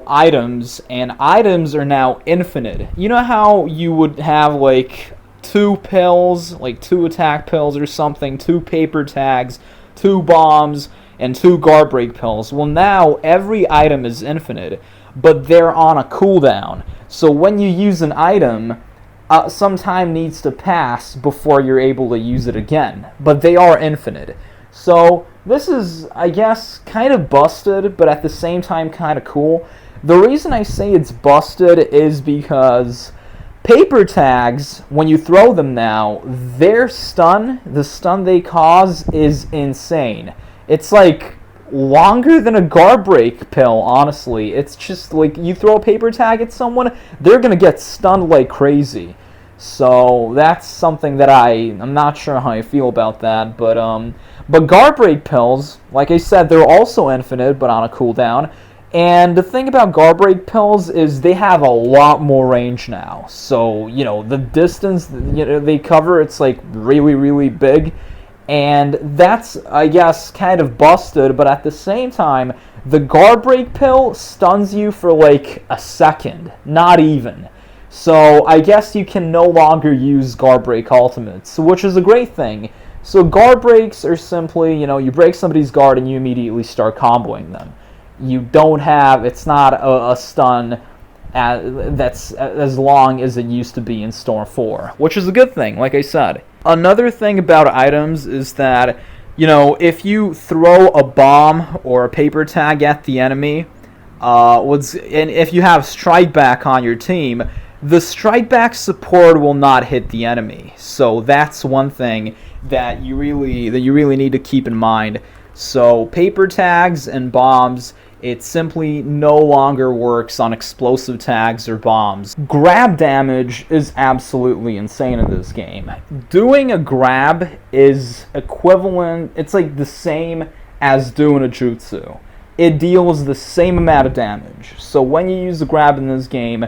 items, and items are now infinite. You know how you would have, 2 pills, 2 attack pills or something, 2 paper tags, 2 bombs, and 2 guard break pills? Well, now every item is infinite, but they're on a cooldown. So when you use an item, some time needs to pass before you're able to use it again. But they are infinite. So this is, I guess, kind of busted, but at the same time kind of cool. The reason I say it's busted is because paper tags, when you throw them now, the stun they cause is insane. It's like longer than a guard break pill, honestly. It's just like you throw a paper tag at someone, they're going to get stunned like crazy. So that's something that I'm not sure how I feel about that, but guard break pills, like I said, they're also infinite but on a cooldown. And the thing about guard break pills is they have a lot more range now. So, the distance they cover, it's like really, really big. And that's, I guess, kind of busted, but at the same time, the guard break pill stuns you for like a second, not even. So I guess you can no longer use guard break ultimates, which is a great thing. So guard breaks are simply, you break somebody's guard and you immediately start comboing them. It's not a stun that's as long as it used to be in Storm 4, which is a good thing, like I said. Another thing about items is that, if you throw a bomb or a paper tag at the enemy, and if you have strike back on your team, the strike back support will not hit the enemy. So that's one thing that you really need to keep in mind. So paper tags and bombs, it simply no longer works on explosive tags or bombs. Grab damage is absolutely insane in this game. Doing a grab is equivalent, it's like the same as doing a jutsu. It deals the same amount of damage. So when you use the grab in this game,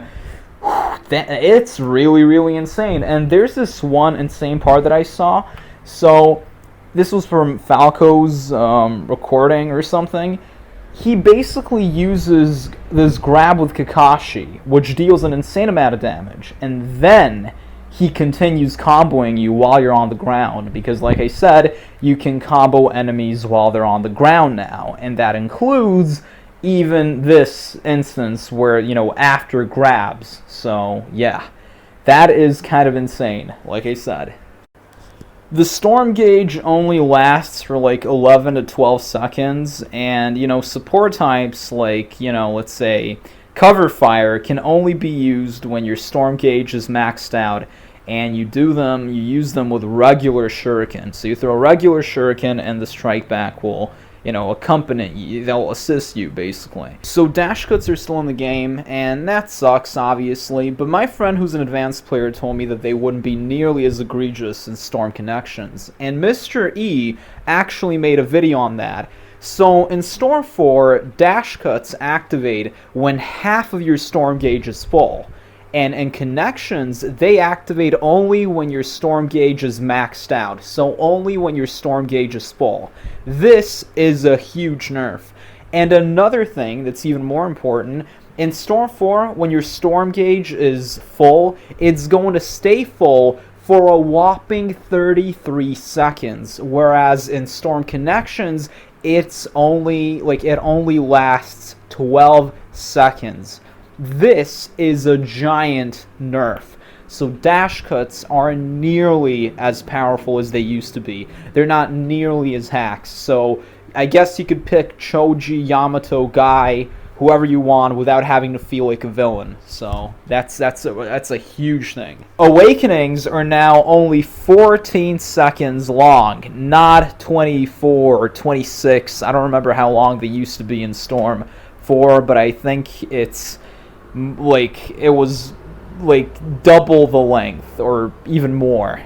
it's really, really insane. And there's this one insane part that I saw. So this was from Falco's recording or something. He basically uses this grab with Kakashi, which deals an insane amount of damage, and then he continues comboing you while you're on the ground, because like I said, you can combo enemies while they're on the ground now, and that includes even this instance where, after grabs. So yeah, that is kind of insane, like I said. The storm gauge only lasts for like 11 to 12 seconds, and support types like, let's say cover fire can only be used when your storm gauge is maxed out, and you use them with regular shuriken. So you throw a regular shuriken and the strike back will accompany you, they'll assist you basically. So dash cuts are still in the game, and that sucks obviously, but my friend who's an advanced player told me that they wouldn't be nearly as egregious in Storm Connections, and Mr. E actually made a video on that. So in Storm 4, dash cuts activate when half of your storm gauge is full. And in Connections, they activate only when your storm gauge is maxed out, so only when your storm gauge is full. This is a huge nerf. And another thing that's even more important, in Storm 4, when your storm gauge is full, it's going to stay full for a whopping 33 seconds, whereas in Storm Connections, it only lasts 12 seconds. This is a giant nerf. So dash cuts aren't nearly as powerful as they used to be. They're not nearly as hacks. So I guess you could pick Choji, Yamato, Guy, whoever you want without having to feel like a villain. So that's a huge thing. Awakenings are now only 14 seconds long, not 24 or 26. I don't remember how long they used to be in Storm 4, but I think it was like double the length or even more,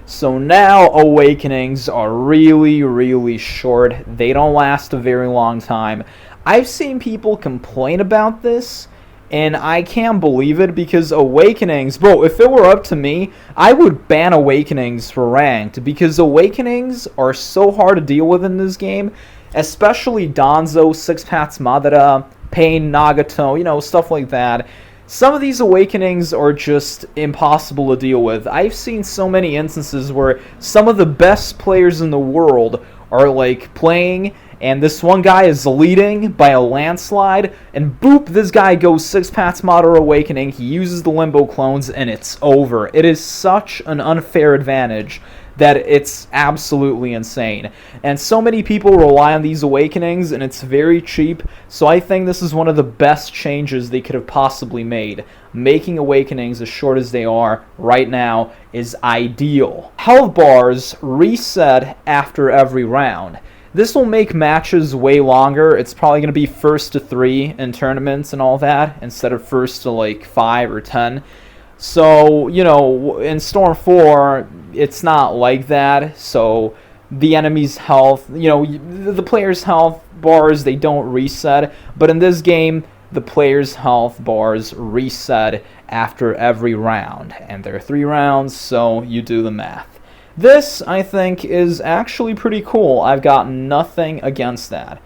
So now awakenings are really, really short. They don't last a very long time. I've seen people complain about this, and I can't believe it, because awakenings, bro, if it were up to me, I would ban awakenings for ranked, because awakenings are so hard to deal with in this game, especially Danzo, Six Paths Madara, Pain, Nagato, stuff like that. Some of these awakenings are just impossible to deal with. I've seen so many instances where some of the best players in the world are like playing, and this one guy is leading by a landslide, and boop, this guy goes Six Paths Madara Awakening, he uses the Limbo clones, and it's over. It is such an unfair advantage that it's absolutely insane. And so many people rely on these awakenings, and it's very cheap, so I think this is one of the best changes they could have possibly made. Making awakenings as short as they are right now is ideal. Health bars reset after every round. This will make matches way longer. It's probably going to be first to 3 in tournaments and all that, instead of first to like 5 or 10. So, you know, in Storm 4, it's not like that. So the enemy's health, you know, the player's health bars, they don't reset. But in this game, the player's health bars reset after every round. And there are 3 rounds, so you do the math. This, I think, is actually pretty cool. I've got nothing against that.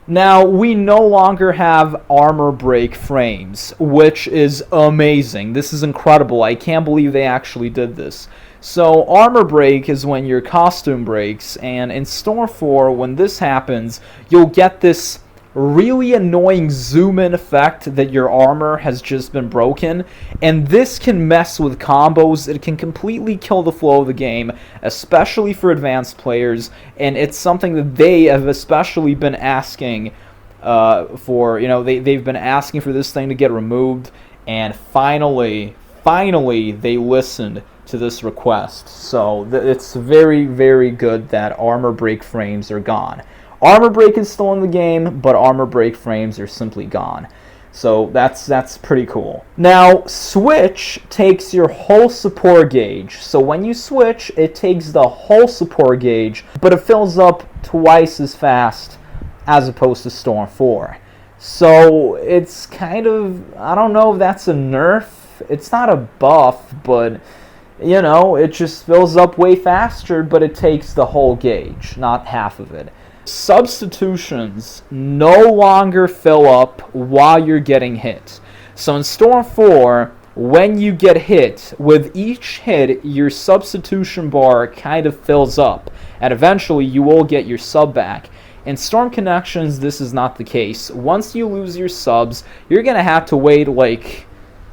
Now, we no longer have armor break frames, which is amazing. This is incredible. I can't believe they actually did this. So, armor break is when your costume breaks, and in Storm 4, when this happens, you'll get this really annoying zoom-in effect that your armor has just been broken, and this can mess with combos. It can completely kill the flow of the game, especially for advanced players, and it's something that they have especially been asking for. You know, they've been asking for this thing to get removed, and finally they listened to this request. So it's very, very good that armor break frames are gone. Armor break is still in the game, but armor break frames are simply gone. So that's pretty cool. Now, switch takes your whole support gauge. So when you switch, it takes the whole support gauge, but it fills up twice as fast as opposed to Storm 4. So it's kind of, I don't know if that's a nerf. It's not a buff, but you know, it just fills up way faster, but it takes the whole gauge, not half of it. Substitutions no longer fill up while you're getting hit. So in Storm 4, when you get hit, with each hit, your substitution bar kind of fills up, and eventually you will get your sub back. In Storm Connections, this is not the case. Once you lose your subs, you're going to have to wait like,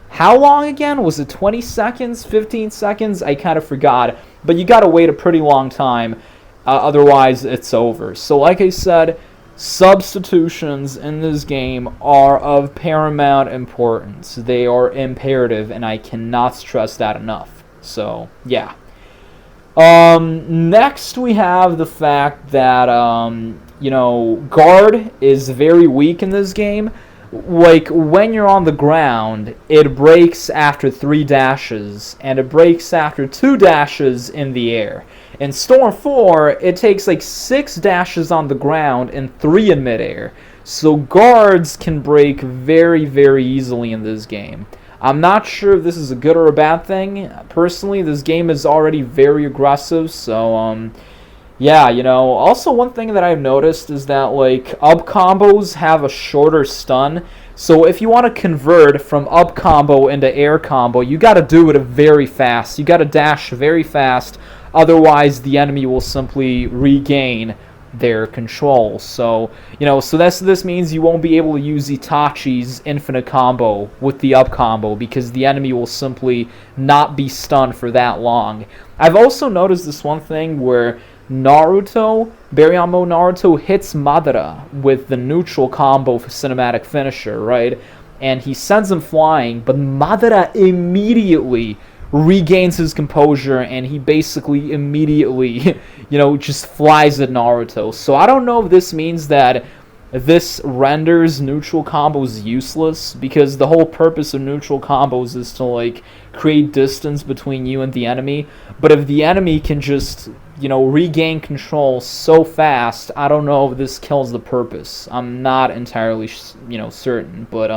how long again? Was it 20 seconds, 15 seconds? I kind of forgot, but you got to wait a pretty long time. Otherwise, it's over. So like I said, substitutions in this game are of paramount importance. They are imperative, and I cannot stress that enough. So, yeah. Next, we have the fact that, you know, guard is very weak in this game. Like, when you're on the ground, it breaks after 3 dashes, and it breaks after 2 dashes in the air. In Storm 4, it takes like 6 dashes on the ground and 3 in midair. So guards can break very, very easily in this game. I'm not sure if this is a good or a bad thing. Personally, this game is already very aggressive, so yeah, you know. Also, one thing that I've noticed is that like up combos have a shorter stun. So if you want to convert from up combo into air combo, you got to do it very fast. You got to dash very fast. Otherwise, the enemy will simply regain their control. So, you know, so this means you won't be able to use Itachi's infinite combo with the up combo because the enemy will simply not be stunned for that long. I've also noticed this one thing where Naruto, Baryon Mode Naruto hits Madara with the neutral combo for cinematic finisher, right? And he sends him flying, but Madara immediately regains his composure, and he basically immediately, you know, just flies at Naruto. So I don't know if this means that this renders neutral combos useless, because the whole purpose of neutral combos is to, like, create distance between you and the enemy. But if the enemy can just, you know, regain control so fast, I don't know if this kills the purpose. I'm not entirely, you know, certain, but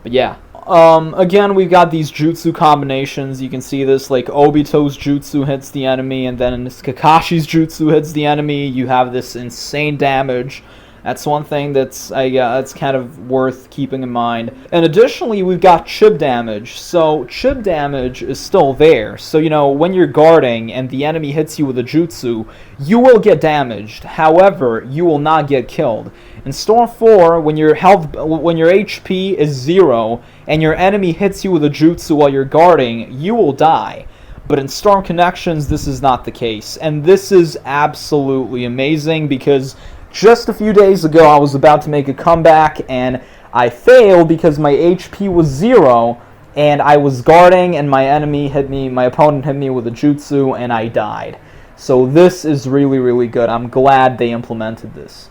yeah. Again, we've got these jutsu combinations. You can see this, like, Obito's jutsu hits the enemy, and then Kakashi's jutsu hits the enemy. You have this insane damage. That's one thing that's kind of worth keeping in mind. And additionally, we've got chip damage. So chip damage is still there. So, you know, when you're guarding and the enemy hits you with a jutsu, you will get damaged. However, you will not get killed. In Storm 4, when your HP is 0 and your enemy hits you with a jutsu while you're guarding, you will die. But in Storm Connections, this is not the case. And this is absolutely amazing because just a few days ago, I was about to make a comeback, and I failed because my HP was 0, and I was guarding, and my opponent hit me with a jutsu, and I died. So this is really, really good. I'm glad they implemented this.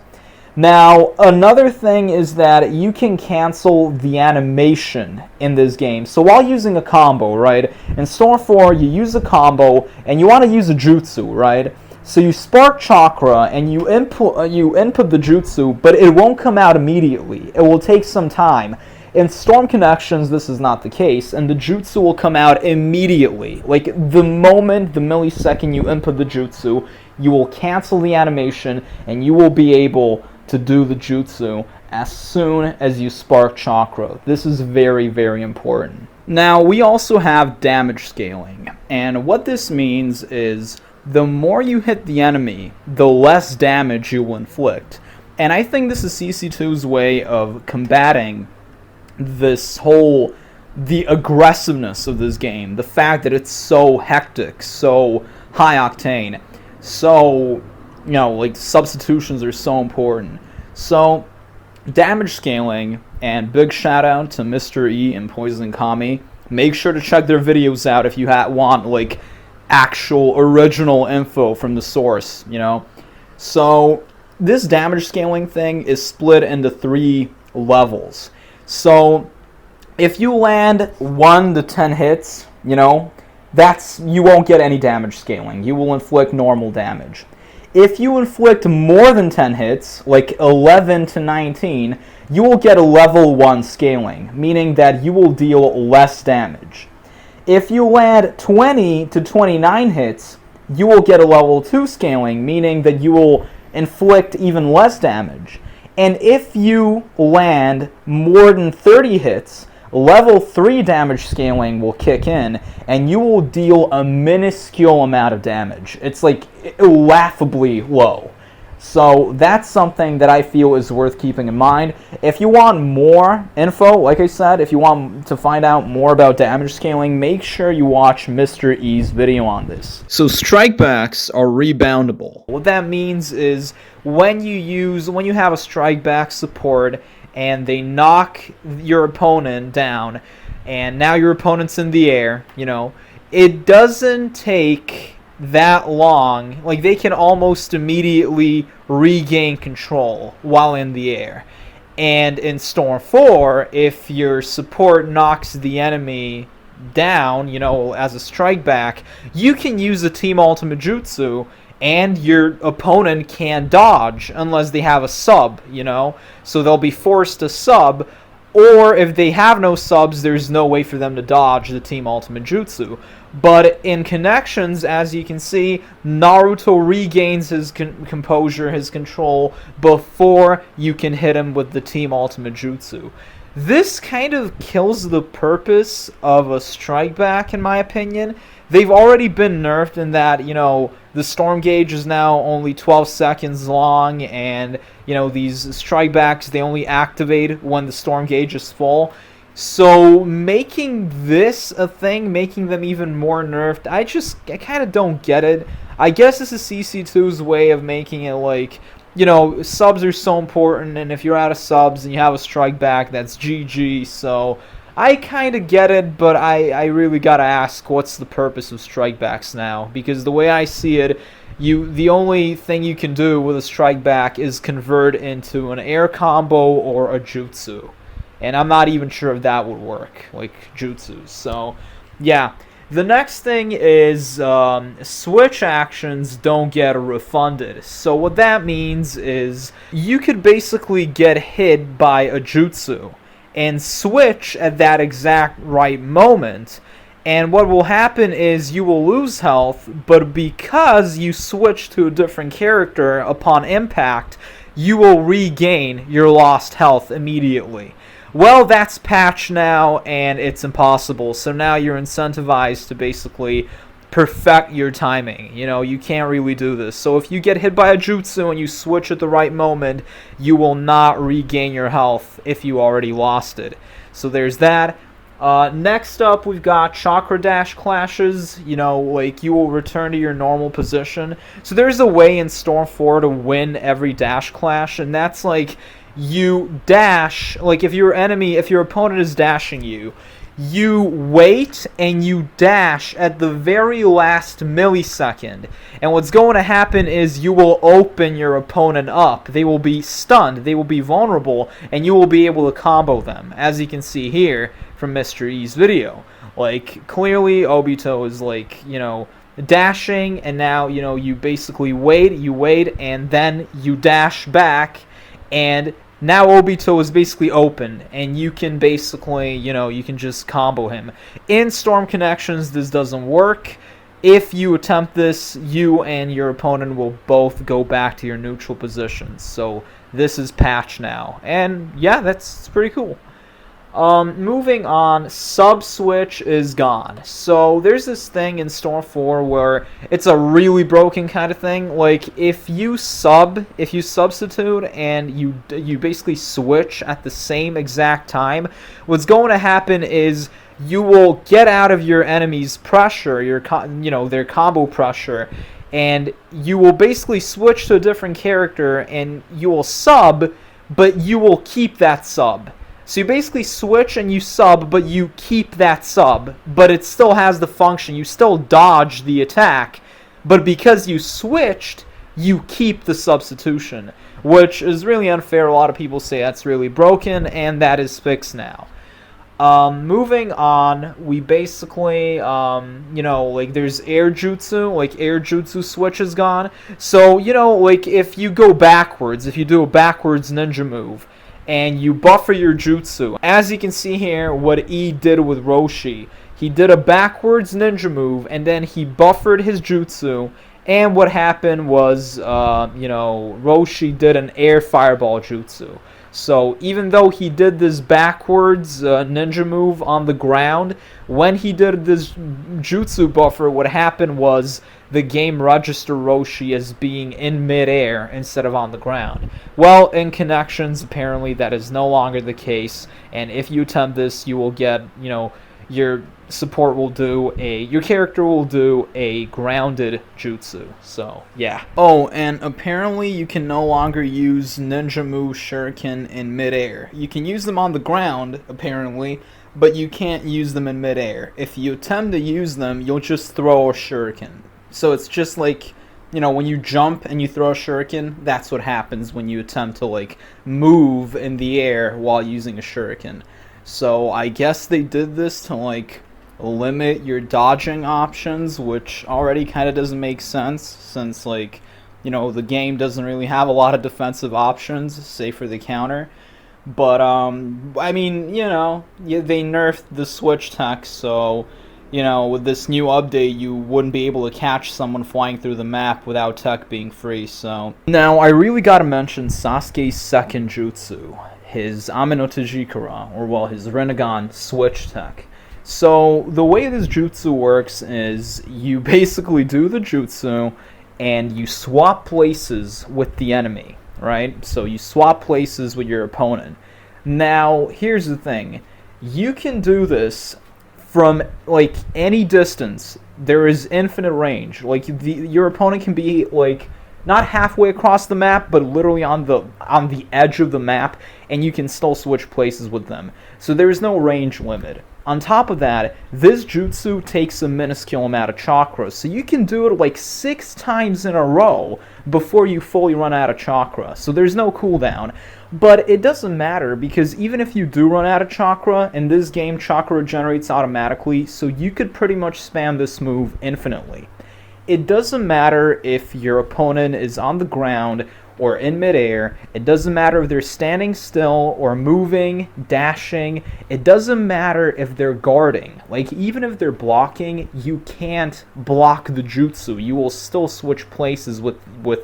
Now, another thing is that you can cancel the animation in this game. So while using a combo, right, in Storm 4, you use a combo, and you want to use a jutsu, right? So you spark Chakra, and you input the jutsu, but it won't come out immediately. It will take some time. In Storm Connections, this is not the case, and the jutsu will come out immediately. Like, the millisecond you input the jutsu, you will cancel the animation, and you will be able to do the jutsu as soon as you spark Chakra. This is very, very important. Now, we also have damage scaling, and what this means is the more you hit the enemy, the less damage you will inflict. And I think this is CC2's way of combating the aggressiveness of this game, the fact that it's so hectic, so high octane, so, like, substitutions are so important. So, damage scaling, and big shout out to Mr. E and Poison Kami. Make sure to check their videos out if you want, like, actual original info from the source, So, this damage scaling thing is split into 3 levels. So, if you land 1 to 10 hits, you won't get any damage scaling. You will inflict normal damage. If you inflict more than 10 hits, like 11 to 19, you will get a level 1 scaling, meaning that you will deal less damage. If you land 20 to 29 hits, you will get a level 2 scaling, meaning that you will inflict even less damage. And if you land more than 30 hits, level 3 damage scaling will kick in, and you will deal a minuscule amount of damage. It's like laughably low. So that's something that I feel is worth keeping in mind. If you want more info, like I said, if you want to find out more about damage scaling, make sure you watch Mr. E's video on this. So strikebacks are reboundable. What that means is when you have a strikeback support and they knock your opponent down, and now your opponent's in the air, it doesn't take that long. Like, they can almost immediately regain control while in the air. And in Storm 4, if your support knocks the enemy down, as a strike back, you can use a team ultimate jutsu, and your opponent can't dodge unless they have a sub, So they'll be forced to sub, or if they have no subs, there's no way for them to dodge the team ultimate jutsu. But in Connections, as you can see, Naruto regains his composure, his control, before you can hit him with the team ultimate jutsu. This kind of kills the purpose of a strike back, in my opinion. They've already been nerfed in that, the storm gauge is now only 12 seconds long, and, these strike backs, they only activate when the storm gauge is full. So making this a thing, making them even more nerfed, I kind of don't get it. I guess this is CC2's way of making it like, subs are so important, and if you're out of subs and you have a strike back, that's GG. So I kind of get it, but I really gotta ask, what's the purpose of strike backs now? Because the way I see it, the only thing you can do with a strike back is convert into an air combo or a jutsu. And I'm not even sure if that would work, like jutsus. So, yeah. The next thing is switch actions don't get refunded. So what that means is you could basically get hit by a jutsu and switch at that exact right moment. And what will happen is you will lose health, but because you switch to a different character upon impact, you will regain your lost health immediately. Well, that's patched now, and it's impossible. So now you're incentivized to basically perfect your timing. You can't really do this. So if you get hit by a jutsu and you switch at the right moment, you will not regain your health if you already lost it. So there's that. Next up, we've got Chakra Dash clashes. You know, like, you will return to your normal position. So there's a way in Storm 4 to win every dash clash, and that's like, you dash, like, if your opponent is dashing you, you wait and you dash at the very last millisecond. And what's going to happen is you will open your opponent up. They will be stunned, they will be vulnerable, and you will be able to combo them, as you can see here from Mr. E's video. Like, clearly Obito is, like, you know, dashing, and now, you know, you basically wait, and then you dash back, and now Obito is basically open, and you can basically, you know, you can just combo him. In Storm Connections, this doesn't work. If you attempt this, you and your opponent will both go back to your neutral positions. So this is patched now. And yeah, that's pretty cool. Moving on, sub switch is gone. So there's this thing in Storm 4 where it's a really broken kind of thing. Like, if you substitute and you basically switch at the same exact time, what's going to happen is you will get out of your enemy's pressure, their combo pressure, and you will basically switch to a different character, and you will sub, but you will keep that sub. So you basically switch and you sub, but you keep that sub. But it still has the function. You still dodge the attack. But because you switched, you keep the substitution. Which is really unfair. A lot of people say that's really broken, and that is fixed now. Moving on, we basically, like, there's air jutsu. Like, air jutsu switch is gone. So, you know, like, if you go backwards, if you do a backwards ninja move, and you buffer your jutsu. As you can see here, what E did with Roshi. He did a backwards ninja move, and then he buffered his jutsu, and what happened was, Roshi did an air fireball jutsu. So even though he did this backwards ninja move on the ground, when he did this jutsu buffer, what happened was the game registered Roshi as being in midair instead of on the ground. Well, in Connections, apparently that is no longer the case, and if you attempt this, you will get, your character will do a grounded jutsu. So, yeah. Oh, and apparently you can no longer use ninja move shuriken in midair. You can use them on the ground, apparently, but you can't use them in midair. If you attempt to use them, you'll just throw a shuriken. So it's just like, when you jump and you throw a shuriken, that's what happens when you attempt to, like, move in the air while using a shuriken. So I guess they did this to, like, limit your dodging options, which already kind of doesn't make sense, since, like, the game doesn't really have a lot of defensive options, save for the counter. But, I mean, they nerfed the switch tech, so, with this new update, you wouldn't be able to catch someone flying through the map without tech being free, so. Now, I really gotta mention Sasuke's second jutsu, his Ame no Tajikara, or, his Rinnegan switch tech. So, the way this jutsu works is you basically do the jutsu, and you swap places with the enemy, right? So, you swap places with your opponent. Now, here's the thing. You can do this from, like, any distance. There is infinite range. Like, your opponent can be, like, not halfway across the map, but literally on the edge of the map, and you can still switch places with them. So there is no range limit. On top of that, this jutsu takes a minuscule amount of chakra, so you can do it like 6 times in a row before you fully run out of chakra. So there's no cooldown. But it doesn't matter, because even if you do run out of chakra, in this game chakra regenerates automatically, so you could pretty much spam this move infinitely. It doesn't matter if your opponent is on the ground or in midair. It doesn't matter if they're standing still or moving, dashing. It doesn't matter if they're guarding. Like, even if they're blocking, you can't block the jutsu. You will still switch places with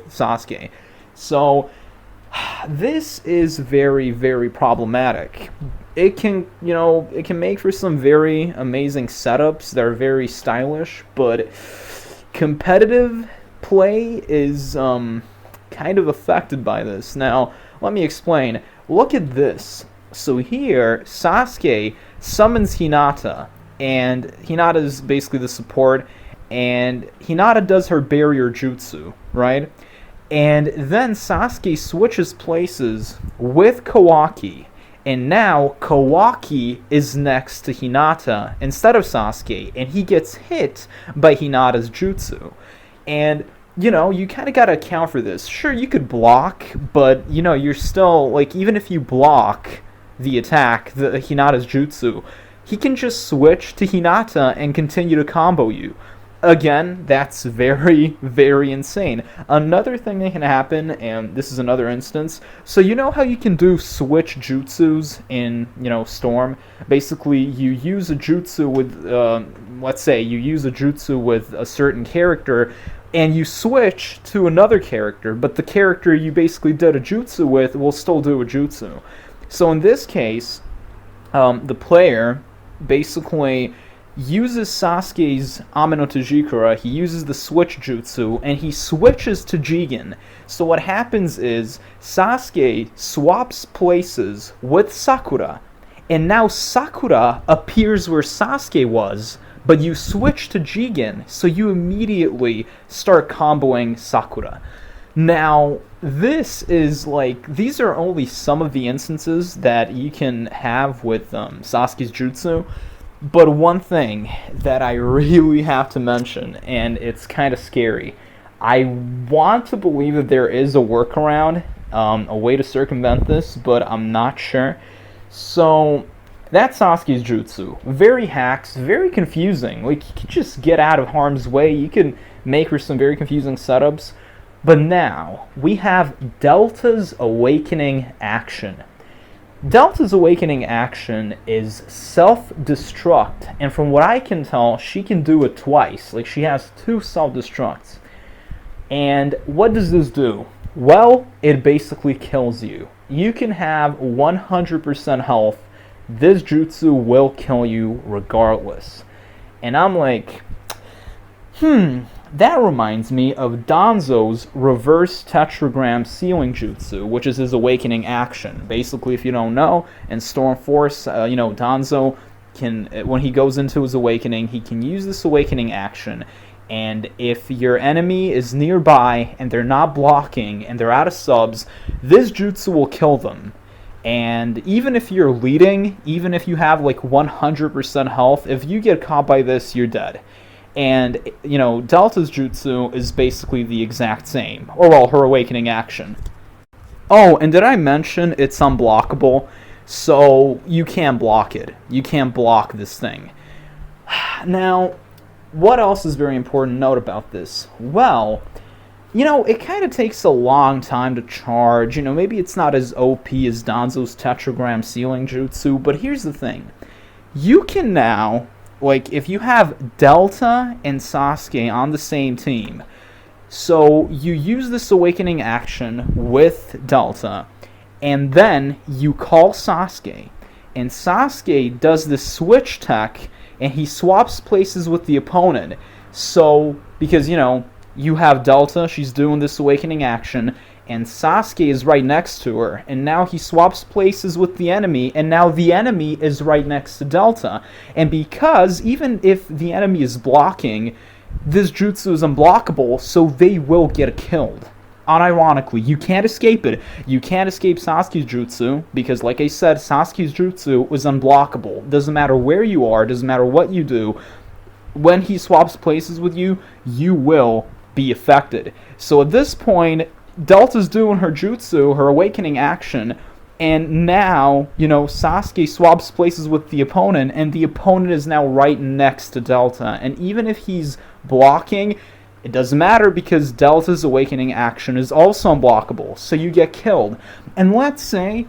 Sasuke. So this is very, very problematic. It can, it can make for some very amazing setups that are very stylish, but competitive play is kind of affected by this. Now, let me explain. Look at this. So here, Sasuke summons Hinata, and Hinata is basically the support, and Hinata does her barrier jutsu, right? And then Sasuke switches places with Kawaki, and now Kawaki is next to Hinata instead of Sasuke, and he gets hit by Hinata's jutsu. And you kind of got to account for this. Sure, you could block, but you're still like, even if you block the attack, the Hinata's jutsu, he can just switch to Hinata and continue to combo you. Again, that's very, very insane. Another thing that can happen, and this is another instance, so how you can do switch jutsus in, Storm? Basically, you use a jutsu with, let's say, you use a jutsu with a certain character, and you switch to another character, but the character you basically did a jutsu with will still do a jutsu. So in this case, the player basically uses Sasuke's Ame no Tajikura, he uses the switch jutsu, and he switches to Jigen. So what happens is, Sasuke swaps places with Sakura, and now Sakura appears where Sasuke was, but you switch to Jigen, so you immediately start comboing Sakura. Now, these are only some of the instances that you can have with Sasuke's jutsu. But one thing that I really have to mention, and it's kind of scary, I want to believe that there is a workaround, a way to circumvent this, but I'm not sure. So, that's Sasuke's jutsu. Very hacks, very confusing. Like, you could just get out of harm's way, you could make her some very confusing setups. But now, we have Delta's Awakening action. Delta's Awakening action is self-destruct, and from what I can tell, she can do it twice. Like, she has 2 self-destructs. And what does this do? Well, it basically kills you. You can have 100% health. This jutsu will kill you regardless. And I'm like, that reminds me of Danzo's reverse tetragram sealing jutsu, which is his awakening action. Basically, if you don't know, in Storm Force, Danzo can, when he goes into his awakening, he can use this awakening action, and if your enemy is nearby and they're not blocking and they're out of subs, this jutsu will kill them. And even if you're leading, even if you have like 100% health, if you get caught by this, you're dead. And, Delta's jutsu is basically the exact same. Or, well, her awakening action. Oh, and did I mention it's unblockable? So, you can't block it. You can't block this thing. Now, what else is very important to note about this? Well, it kind of takes a long time to charge. Maybe it's not as OP as Danzo's tetragram sealing jutsu, but here's the thing. You can now, like, if you have Delta and Sasuke on the same team, so you use this awakening action with Delta, and then you call Sasuke, and Sasuke does this switch tech, and he swaps places with the opponent. So, because, you have Delta, she's doing this awakening action, and Sasuke is right next to her, and now he swaps places with the enemy, and now the enemy is right next to Delta. And because, even if the enemy is blocking, this jutsu is unblockable, so they will get killed. Unironically, you can't escape it. You can't escape Sasuke's jutsu, because like I said, Sasuke's jutsu was unblockable. Doesn't matter where you are, doesn't matter what you do, when he swaps places with you, you will be affected. So at this point, Delta's doing her jutsu, her awakening action, and now, Sasuke swaps places with the opponent, and the opponent is now right next to Delta. And even if he's blocking, it doesn't matter because Delta's awakening action is also unblockable, so you get killed. And let's say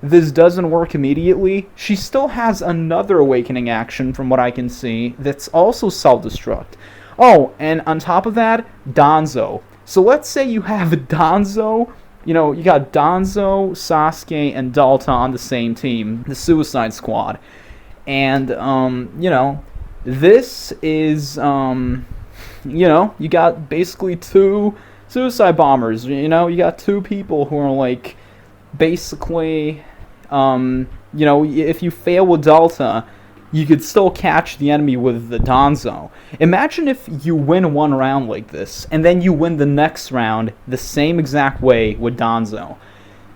this doesn't work immediately, she still has another awakening action, from what I can see, that's also self-destruct. Oh, and on top of that, Danzo. So let's say you have Danzo, you got Danzo, Sasuke, and Delta on the same team, the Suicide Squad. And, this is, you got basically 2 suicide bombers, you got 2 people who are, like, basically, if you fail with Delta, you could still catch the enemy with the Danzo. Imagine if you win one round like this, and then you win the next round the same exact way with Danzo.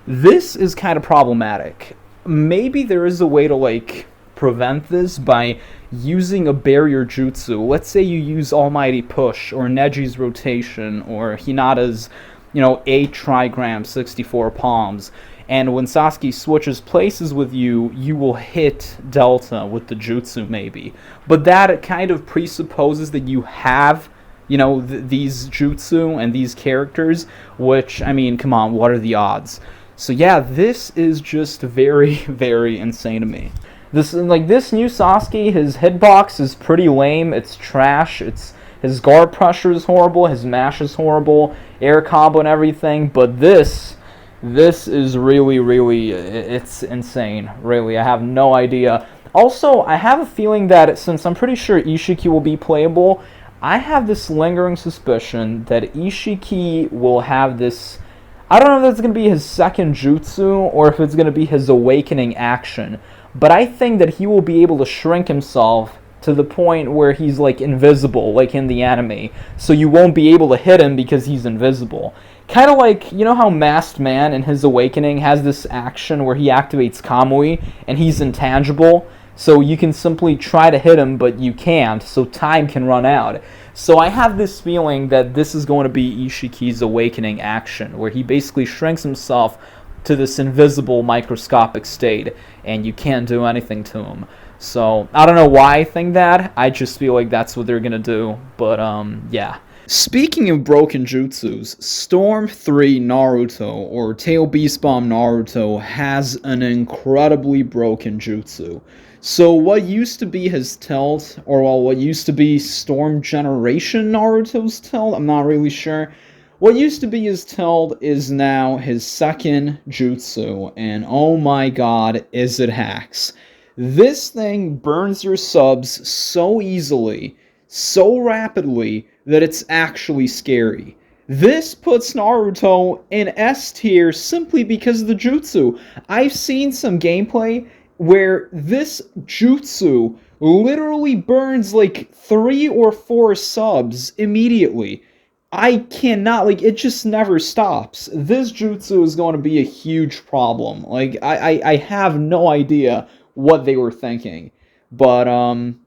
This is kind of problematic. Maybe there is a way to, like, prevent this by using a barrier jutsu. Let's say you use Almighty Push, or Neji's Rotation, or Hinata's, 8 trigram, 64 palms. And when Sasuke switches places with you, you will hit Delta with the jutsu, maybe. But that kind of presupposes that you have, these jutsu and these characters, which, I mean, come on, what are the odds? So yeah, this is just very, very insane to me. This new Sasuke, his hitbox is pretty lame. It's trash. His guard pressure is horrible. His mash is horrible. Air combo and everything. But this is really, really, it's insane. Really, I have no idea. Also, I have a feeling that since I'm pretty sure Ishiki will be playable, I have this lingering suspicion that Ishiki will have this. I don't know if that's going to be his second jutsu or if it's going to be his awakening action. But I think that he will be able to shrink himself to the point where he's, like, invisible, like in the anime. So you won't be able to hit him because he's invisible. Kind of like, how Masked Man in his awakening has this action where he activates Kamui and he's intangible. So you can simply try to hit him, but you can't, so time can run out. So I have this feeling that this is going to be Ishiki's awakening action, where he basically shrinks himself to this invisible microscopic state, and you can't do anything to him. So I don't know why I think that. I just feel like that's what they're going to do, but yeah. Speaking of broken jutsus, Storm 3 Naruto, or Tail Beast Bomb Naruto, has an incredibly broken jutsu. So what used to be his tilt, or what used to be Storm Generation Naruto's tilt, I'm not really sure. What used to be his tilt is now his second jutsu, and oh my god, is it hacks. This thing burns your subs so easily, so rapidly, that it's actually scary. This puts Naruto in S tier simply because of the jutsu. I've seen some gameplay where this jutsu literally burns like 3 or 4 subs immediately. I cannot, it just never stops. This jutsu is going to be a huge problem. I have no idea what they were thinking. But,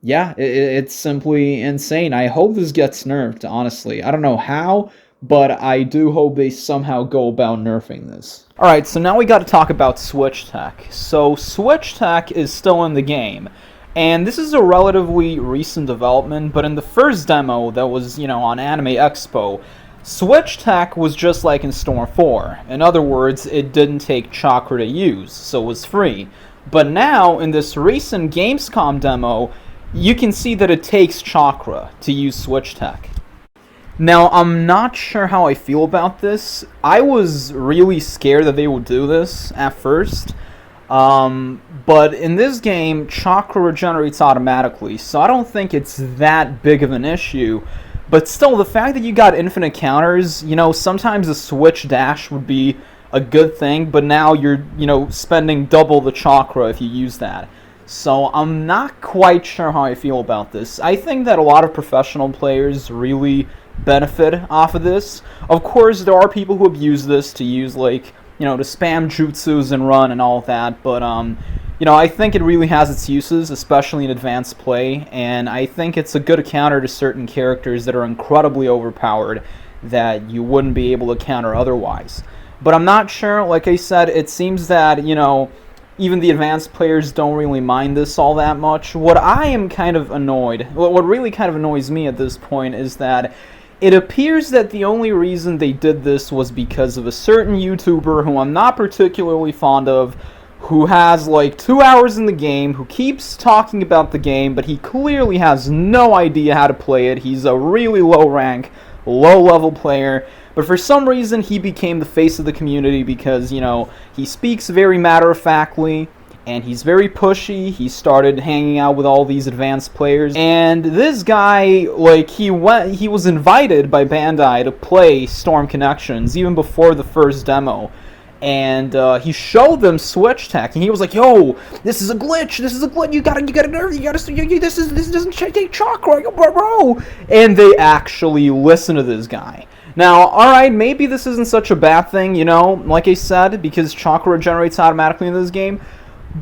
yeah, it's simply insane. I hope this gets nerfed, honestly. I don't know how, but I do hope they somehow go about nerfing this. Alright, so now we got to talk about Switch Tech. So, Switch Tech is still in the game. And this is a relatively recent development, but in the first demo that was, on Anime Expo, Switch Tech was just like in Storm 4. In other words, it didn't take Chakra to use, so it was free. But now, in this recent Gamescom demo, you can see that it takes Chakra to use Switch Tech. Now, I'm not sure how I feel about this. I was really scared that they would do this at first. But in this game, Chakra regenerates automatically, so I don't think it's that big of an issue. But still, the fact that you got infinite counters, sometimes a switch dash would be a good thing, but now you're, spending double the Chakra if you use that. So I'm not quite sure how I feel about this. I think that a lot of professional players really benefit off of this. Of course, there are people who abuse this to use, to spam jutsus and run and all that, but, I think it really has its uses, especially in advanced play, and I think it's a good counter to certain characters that are incredibly overpowered that you wouldn't be able to counter otherwise. But I'm not sure. Like I said, it seems that, even the advanced players don't really mind this all that much. What I am kind of annoyed, what really kind of annoys me at this point is that it appears that the only reason they did this was because of a certain YouTuber who I'm not particularly fond of, who has 2 hours in the game, who keeps talking about the game, but he clearly has no idea how to play it. He's a really low rank, low level player. But for some reason, he became the face of the community because, he speaks very matter-of-factly, and he's very pushy. He started hanging out with all these advanced players. And this guy, he was invited by Bandai to play Storm Connections even before the first demo. and he showed them switch tech, and he was like, "Yo, this is a glitch. This is a glitch. You gotta nerf. This doesn't take chakra, bro." And they actually listen to this guy. Now, all right, maybe this isn't such a bad thing, you know, like I said, because chakra generates automatically in this game.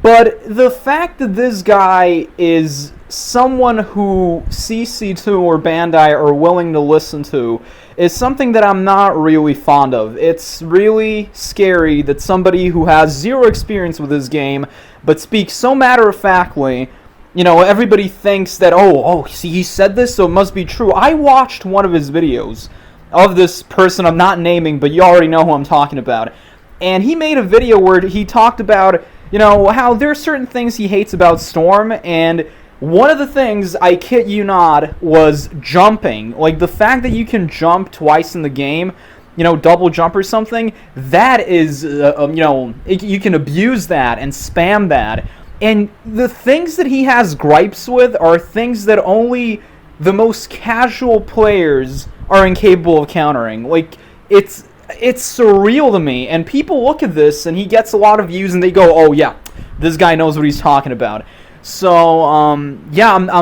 But the fact that this guy is someone who CC2 or Bandai are willing to listen to is something that I'm not really fond of. It's really scary that somebody who has zero experience with this game but speaks so matter-of-factly, you know, everybody thinks that, oh, see, he said this, so it must be true. I watched one of his videos of this person I'm not naming, but you already know who I'm talking about. And he made a video where he talked about, you know, how there are certain things he hates about Storm, and one of the things, I kid you not, was jumping. Like, the fact that you can jump twice in the game, you know, double jump or something, that is, you know, you can abuse that and spam that. And the things that he has gripes with are things that only the most casual players are incapable of countering. Like, it's surreal to me, and people look at this, and he gets a lot of views, and they go, "Oh yeah, this guy knows what he's talking about." So, yeah, I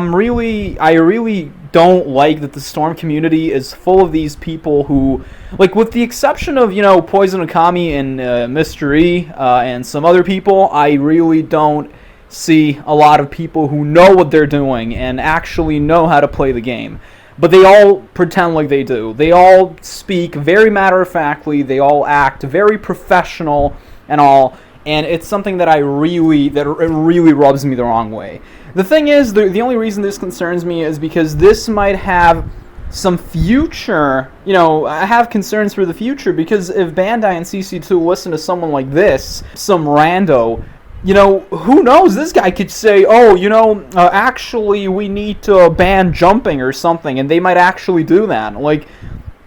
really don't like that the Storm community is full of these people who, like, with the exception of, you know, Poison Okami and Mr. E and some other people, I really don't see a lot of people who know what they're doing and actually know how to play the game. But they all pretend like they do. They all speak very matter-of-factly. They all act very professional and all. And it's something that it really rubs me the wrong way. The thing is, the only reason this concerns me is because this might have some future, you know, I have concerns for the future, because if Bandai and CC2 listen to someone like this, some rando, you know, who knows, this guy could say, "Oh, you know, actually we need to ban jumping or something," and they might actually do that. Like,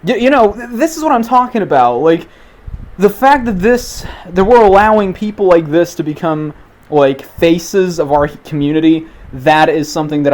you know, this is what I'm talking about. Like, the fact that we're allowing people like this to become, like, faces of our community, that is something that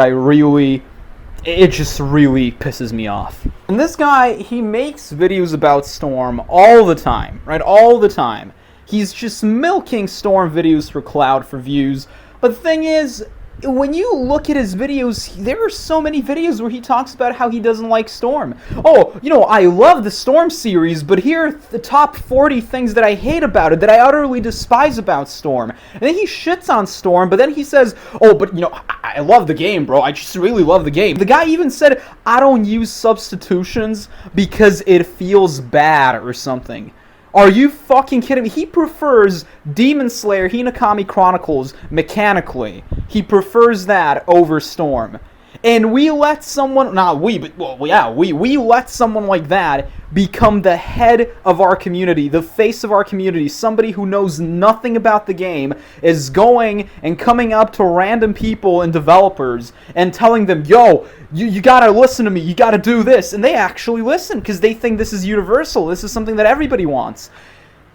it just really pisses me off. And this guy, he makes videos about Storm all the time, right? All the time. He's just milking Storm videos for clout, for views. But the thing is, when you look at his videos, there are so many videos where he talks about how he doesn't like Storm. "Oh, you know, I love the Storm series, but here are the top 40 things that I hate about it, that I utterly despise about Storm." And then he shits on Storm, but then he says, "Oh, but, you know, I love the game, bro. I just really love the game." The guy even said, "I don't use substitutions because it feels bad," or something. Are you fucking kidding me? He prefers Demon Slayer Hinokami Chronicles mechanically. He prefers that over Storm. And we let someone, not we, but, well, yeah, we let someone like that become the head of our community, the face of our community. Somebody who knows nothing about the game is going and coming up to random people and developers and telling them, "Yo, you gotta listen to me, you gotta do this." And they actually listen because they think this is universal. This is something that everybody wants.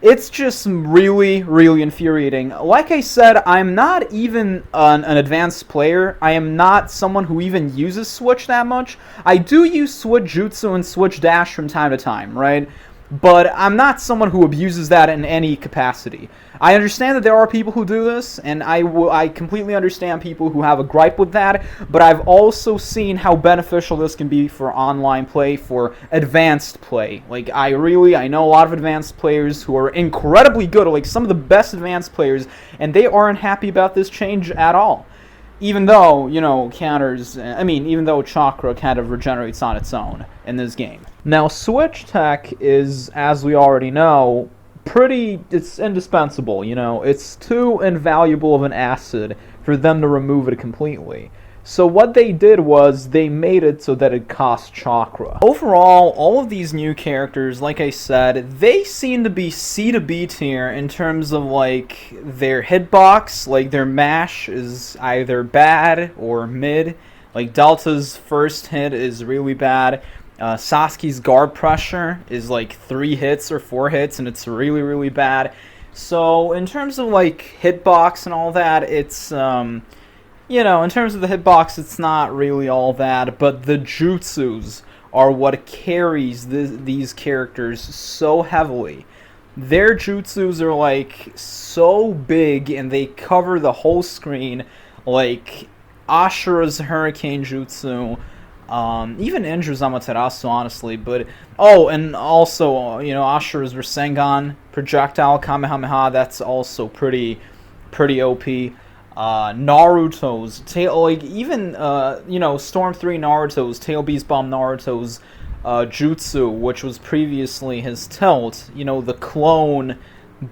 It's just really, really infuriating. Like I said, I'm not even an advanced player. I am not someone who even uses Switch that much. I do use Switch Jutsu and Switch Dash from time to time, right? But I'm not someone who abuses that in any capacity. I understand that there are people who do this, and I completely understand people who have a gripe with that, but I've also seen how beneficial this can be for online play, for advanced play. Like, I know a lot of advanced players who are incredibly good, like some of the best advanced players, and they aren't happy about this change at all. Even though, you know, even though Chakra kind of regenerates on its own in this game. Now, Switch Tech is, as we already know, it's indispensable, you know. It's too invaluable of an asset for them to remove it completely. So what they did was they made it so that it cost Chakra. Overall, all of these new characters, like I said, they seem to be C to B tier in terms of, like, their hitbox. Like, their mash is either bad or mid. Like, Delta's first hit is really bad. Sasuke's guard pressure is like 3 hits or 4 hits, and it's really, really bad. So in terms of, like, hitbox and all that, it's, you know, in terms of the hitbox, it's not really all that, but the jutsus are what carries these characters so heavily. Their jutsus are like so big and they cover the whole screen, like Ashura's Hurricane Jutsu, even Indra's Amaterasu, honestly. But oh, and also Ashura's Rasengan projectile Kamehameha. That's also pretty OP. Naruto's tail, like even Storm 3 Naruto's Tail Beast Bomb Naruto's Jutsu, which was previously his tilt, the clone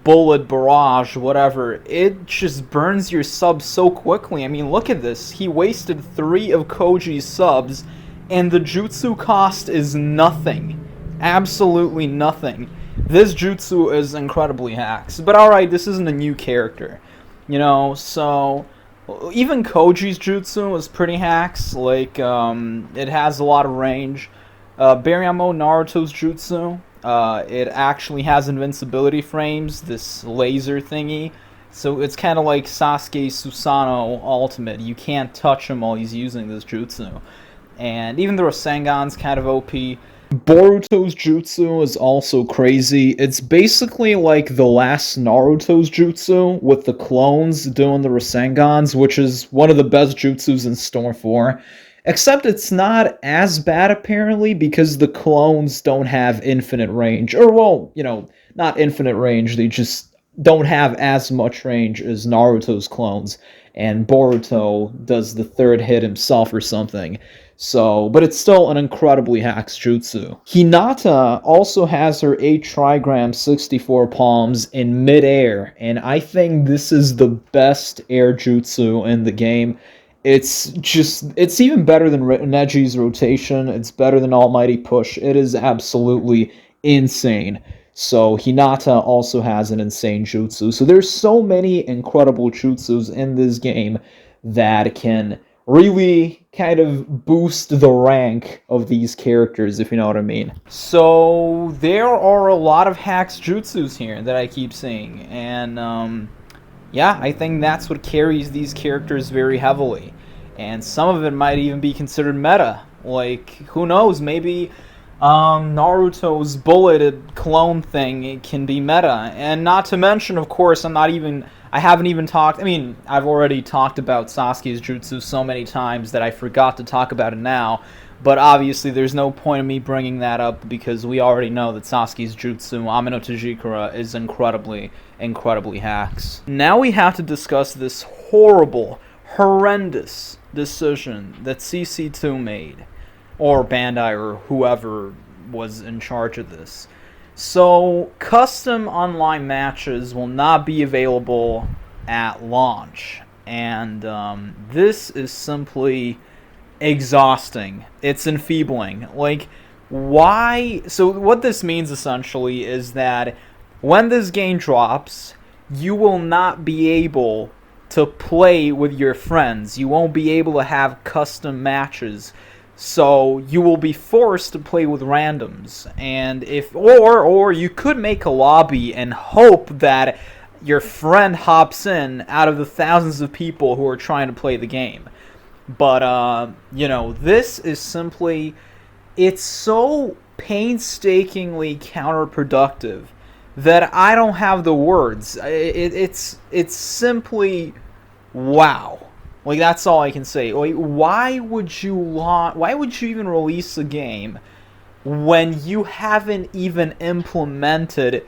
bullet barrage, whatever, it just burns your subs so quickly. I mean, look at this. He wasted 3 of Koji's subs, and the jutsu cost is nothing. Absolutely nothing. This jutsu is incredibly hacks. But alright, this isn't a new character. So even Koji's jutsu is pretty hacks. Like, it has a lot of range. Bariyamo Naruto's jutsu, it actually has invincibility frames, this laser thingy. So it's kind of like Sasuke Susanoo Ultimate. You can't touch him while he's using this jutsu. And even the Rasengan's kind of OP. Boruto's jutsu is also crazy. It's basically like the last Naruto's jutsu with the clones doing the Rasengans, which is one of the best jutsus in Storm 4. Except it's not as bad, apparently, because the clones don't have infinite range. Or, well, not infinite range, they just don't have as much range as Naruto's clones. And Boruto does the 3rd hit himself or something. So, but it's still an incredibly hacks jutsu. Hinata also has her 8 trigram 64 palms in midair, and I think this is the best air jutsu in the game. It's even better than Neji's rotation. It's better than Almighty Push. It is absolutely insane. So Hinata also has an insane jutsu. So there's so many incredible jutsus in this game that can really kind of boost the rank of these characters, if you know what I mean. So there are a lot of hacks jutsus here that I keep seeing. And yeah, I think that's what carries these characters very heavily. And some of it might even be considered meta. Like, who knows, maybe Naruto's bullet clone thing can be meta. And not to mention, of course, I've already talked about Sasuke's jutsu so many times that I forgot to talk about it now. But obviously there's no point in me bringing that up because we already know that Sasuke's jutsu, Amino Tajikura, is incredibly, incredibly hacks. Now we have to discuss this horrendous decision that CC2 made, or Bandai, or whoever was in charge of this. So, custom online matches will not be available at launch, and this is simply exhausting. It's enfeebling. Like, why? So what this means essentially is that when this game drops, you will not be able to play with your friends. You won't be able to have custom matches. So you will be forced to play with randoms. And or you could make a lobby and hope that your friend hops in out of the thousands of people who are trying to play the game. But this is simply, it's so painstakingly counterproductive that I don't have the words. It's simply wow. Like, that's all I can say. Like, why would you even release a game when you haven't even implemented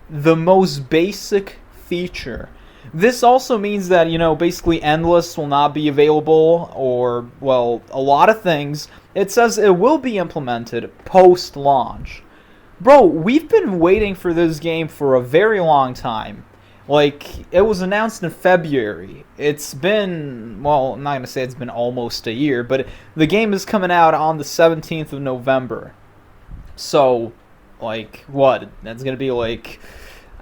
the most basic feature? This also means that, basically Endless will not be available, or, well, a lot of things. It says it will be implemented post-launch. Bro, we've been waiting for this game for a very long time. Like, it was announced in February. It's been, well, I'm not going to say it's been almost a year, but the game is coming out on the 17th of November. So, like, what? That's going to be like,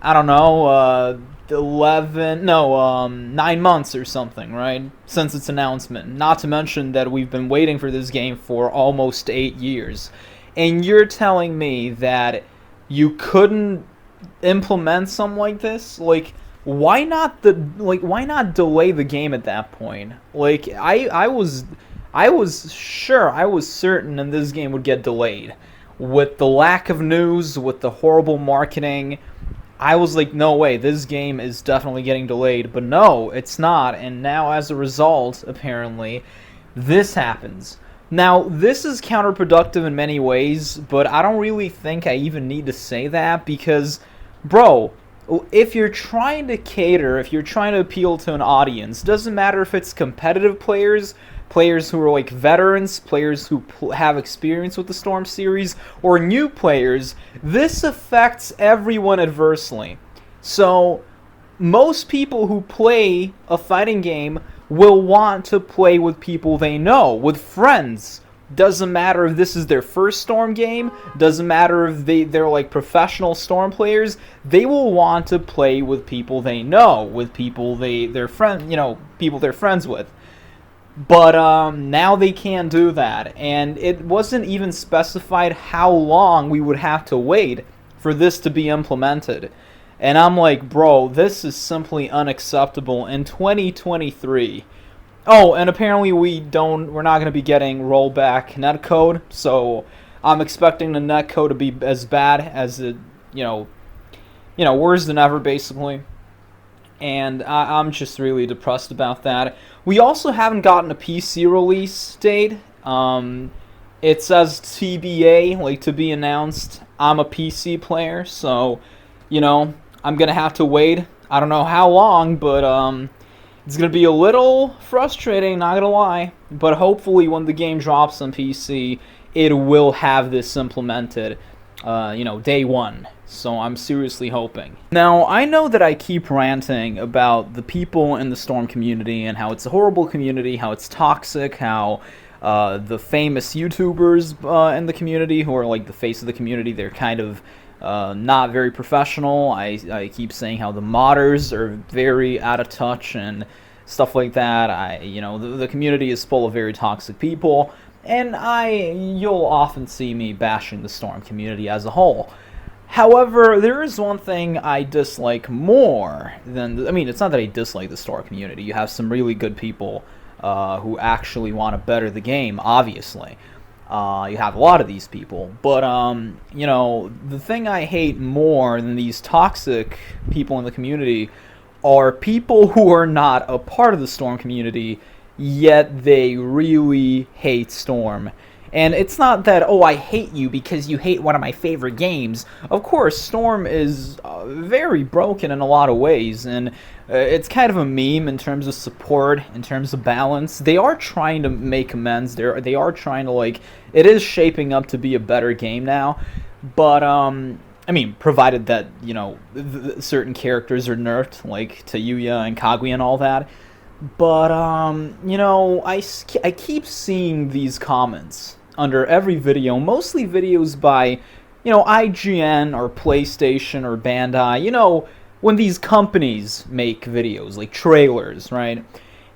I don't know, 9 months or something, right? Since its announcement. Not to mention that we've been waiting for this game for almost 8 years. And you're telling me that you couldn't implement something like this? Like, why not delay the game at that point? Like, I was certain and this game would get delayed. With the lack of news, with the horrible marketing, I was like, no way, this game is definitely getting delayed. But no, it's not. And now, as a result, apparently, this happens. Now, this is counterproductive in many ways, but I don't really think I even need to say that because, bro, if you're trying to cater, if you're trying to appeal to an audience, doesn't matter if it's competitive players, players who are like veterans, players who have experience with the Storm series, or new players, this affects everyone adversely. So, most people who play a fighting game will want to play with people they know, with friends. Doesn't matter if this is their first Storm game, doesn't matter if they're like professional Storm players, they will want to play with people they know, with people people they're friends with. But now they can't do that, and it wasn't even specified how long we would have to wait for this to be implemented. And I'm like, bro, this is simply unacceptable in 2023. Oh, and apparently we're not going to be getting rollback netcode, so I'm expecting the netcode to be as bad as it, worse than ever, basically. And I'm just really depressed about that. We also haven't gotten a PC release date. It says TBA, like to be announced. I'm a PC player, so, I'm going to have to wait. I don't know how long, but it's going to be a little frustrating, not going to lie. But hopefully when the game drops on PC, it will have this implemented, day one. So I'm seriously hoping. Now, I know that I keep ranting about the people in the Storm community and how it's a horrible community, how it's toxic, how the famous YouTubers in the community who are like the face of the community, they're kind of not very professional. I keep saying how the modders are very out of touch and stuff like that. The community is full of very toxic people, and you'll often see me bashing the Storm community as a whole. However, there is one thing I dislike more than... it's not that I dislike the Storm community. You have some really good people who actually want to better the game, obviously. You have a lot of these people. But, the thing I hate more than these toxic people in the community are people who are not a part of the Storm community, yet they really hate Storm. And it's not that, oh, I hate you because you hate one of my favorite games. Of course, Storm is very broken in a lot of ways, and it's kind of a meme in terms of support, in terms of balance. They are trying to make amends. They are trying to, it is shaping up to be a better game now. But, provided that, certain characters are nerfed, like Tayuya and Kaguya and all that. But, I keep seeing these comments under every video, mostly videos by, IGN or PlayStation or Bandai, when these companies make videos, like trailers, right?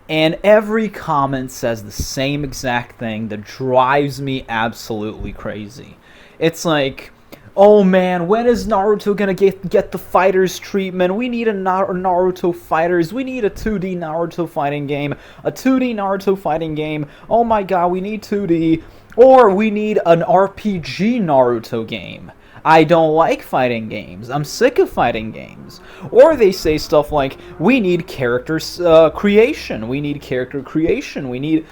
And every comment says the same exact thing that drives me absolutely crazy. It's like, oh man, when is Naruto gonna get the fighters treatment? We need a Naruto fighters. We need a 2D Naruto fighting game. A 2D Naruto fighting game. Oh my god, we need 2D. Or we need an RPG Naruto game. I don't like fighting games. I'm sick of fighting games. Or they say stuff like, we need character creation. We need character creation. We need...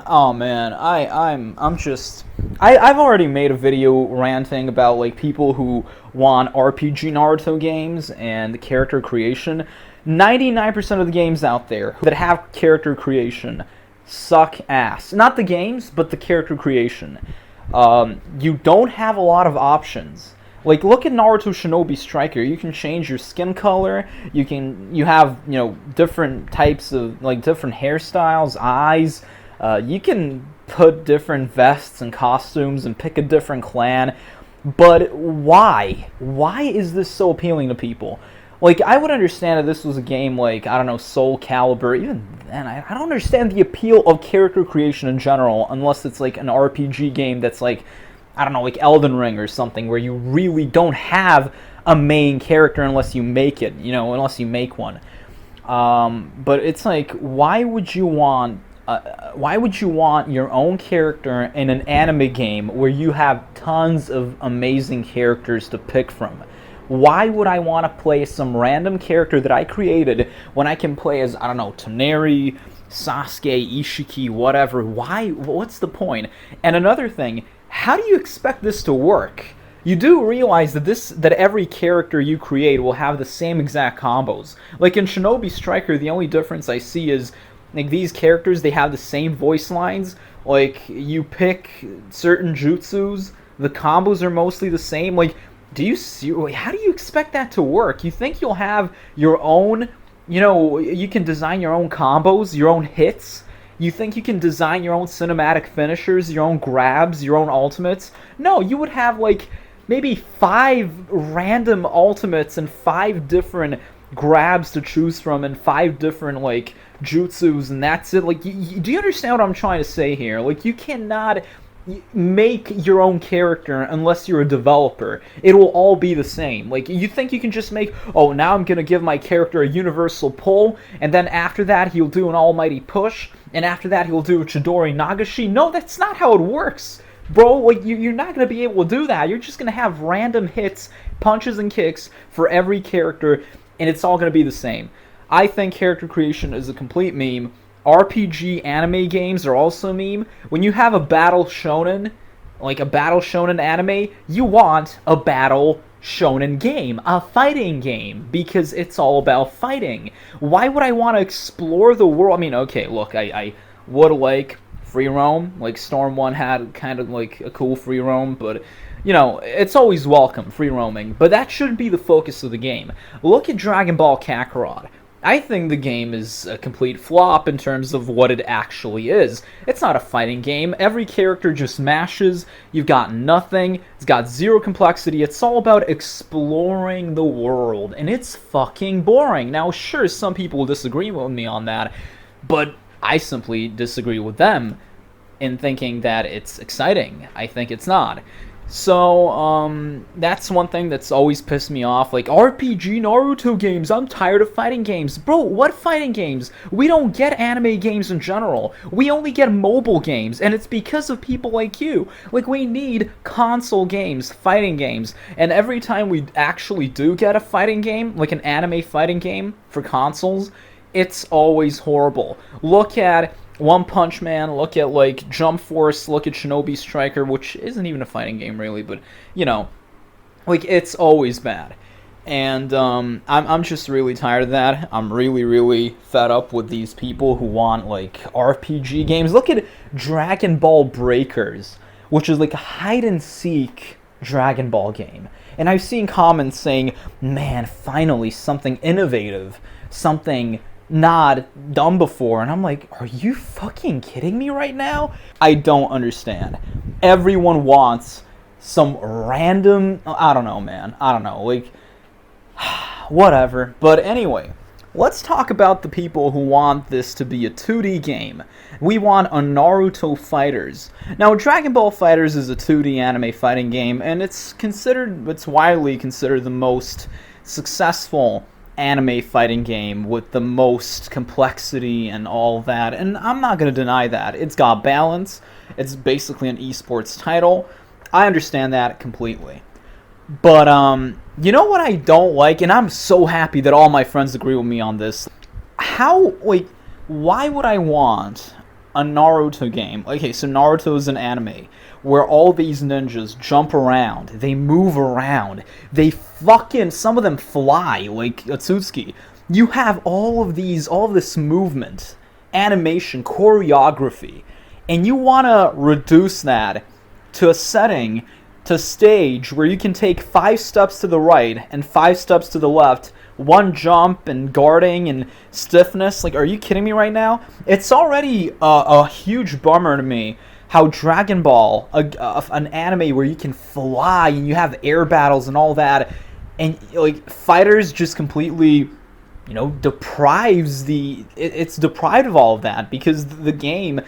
Oh man, I've already made a video ranting about people who want RPG Naruto games and character creation. 99% of the games out there that have character creation suck ass. Not the games, but the character creation. You don't have a lot of options. Look at Naruto Shinobi Striker. You can change your skin color. You have different types of different hairstyles, eyes. You can put different vests and costumes and pick a different clan, but why? Why is this so appealing to people? I would understand if this was a game Soul Calibur, even then, I don't understand the appeal of character creation in general, unless it's an RPG game that's Elden Ring or something, where you really don't have a main character unless you make it, unless you make one. But it's why would you want your own character in an anime game where you have tons of amazing characters to pick from? Why would I want to play some random character that I created when I can play as, I don't know, Toneri, Sasuke, Ishiki, whatever? Why? What's the point? And another thing, how do you expect this to work? You do realize that every character you create will have the same exact combos. Like in Shinobi Striker, the only difference I see is like these characters, they have the same voice lines. Like you pick certain jutsus, the combos are mostly the same. Like, do you see? How do you expect that to work? You think you'll have your own, you can design your own combos, your own hits? You think you can design your own cinematic finishers, your own grabs, your own ultimates? No, you would have like maybe 5 random ultimates and 5 different grabs to choose from and 5 different like jutsus, and that's it. Like, do you understand what I'm trying to say here? Like, you cannot make your own character unless you're a developer. It will all be the same. Like, you think you can just make, oh, now I'm gonna give my character a universal pull, and then after that he'll do an almighty push, and after that he'll do a Chidori Nagashi? No, that's not how it works, bro. Like, you're not gonna be able to do that. You're just gonna have random hits, punches and kicks for every character, and it's all gonna be the same. I think character creation is a complete meme. RPG anime games are also a meme. When you have a battle shonen, like a battle shonen anime, you want a battle shonen game, a fighting game, because it's all about fighting. Why would I want to explore the world? I mean, okay, look, I would like free roam. Like Storm 1 had kind of like a cool free roam, but it's always welcome, free roaming. But that shouldn't be the focus of the game. Look at Dragon Ball Kakarot. I think the game is a complete flop in terms of what it actually is. It's not a fighting game. Every character just mashes. You've got nothing. It's got zero complexity. It's all about exploring the world, and it's fucking boring. Now, sure, some people will disagree with me on that, but I simply disagree with them in thinking that it's exciting. I think it's not. So, that's one thing that's always pissed me off. Like, RPG Naruto games, I'm tired of fighting games. Bro, what fighting games? We don't get anime games in general. We only get mobile games, and it's because of people like you. Like, we need console games, fighting games, and every time we actually do get a fighting game, like an anime fighting game for consoles, it's always horrible. Look at One Punch Man, look at like Jump Force, look at Shinobi Striker, which isn't even a fighting game really, but like it's always bad. And I'm just really tired of that. I'm really fed up with these people who want like RPG games. Look at Dragon Ball Breakers, which is like a hide and seek Dragon Ball game. And I've seen comments saying, man, finally something innovative, something not done before. And I'm like, are you fucking kidding me right now? I don't understand. Everyone wants some random, I don't know, man. I don't know, like, whatever. But anyway, let's talk about the people who want this to be a 2D game. We want a Naruto Fighters. Now, Dragon Ball Fighters is a 2D anime fighting game, and it's widely considered the most successful anime fighting game with the most complexity and all that, and I'm not going to deny that. It's got balance. It's basically an esports title. I understand that completely. But, you know what I don't like, and I'm so happy that all my friends agree with me on this. Why would I want a Naruto game? Okay, so Naruto is an anime where all these ninjas jump around, they move around, some of them fly, like Sasuke. You have all of this movement, animation, choreography, and you want to reduce that to a setting, to stage where you can take 5 steps to the right and 5 steps to the left, one jump and guarding and stiffness. Like, are you kidding me right now? It's already a huge bummer to me how Dragon Ball, an anime where you can fly and you have air battles and all that, and like Fighters just completely, it's deprived of all of that because the game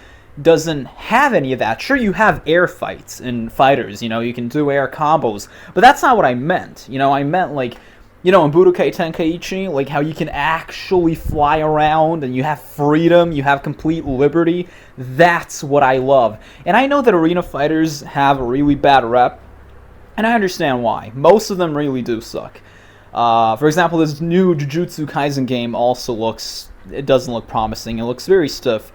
doesn't have any of that. Sure, you have air fights in Fighters, you can do air combos, but that's not what I meant. I meant like, in Budokai Tenkaichi, like how you can actually fly around and you have freedom, you have complete liberty. That's what I love. And I know that arena fighters have a really bad rep And I understand why. Most of them really do suck. For example, this new Jujutsu Kaisen game also it doesn't look promising. It looks very stiff.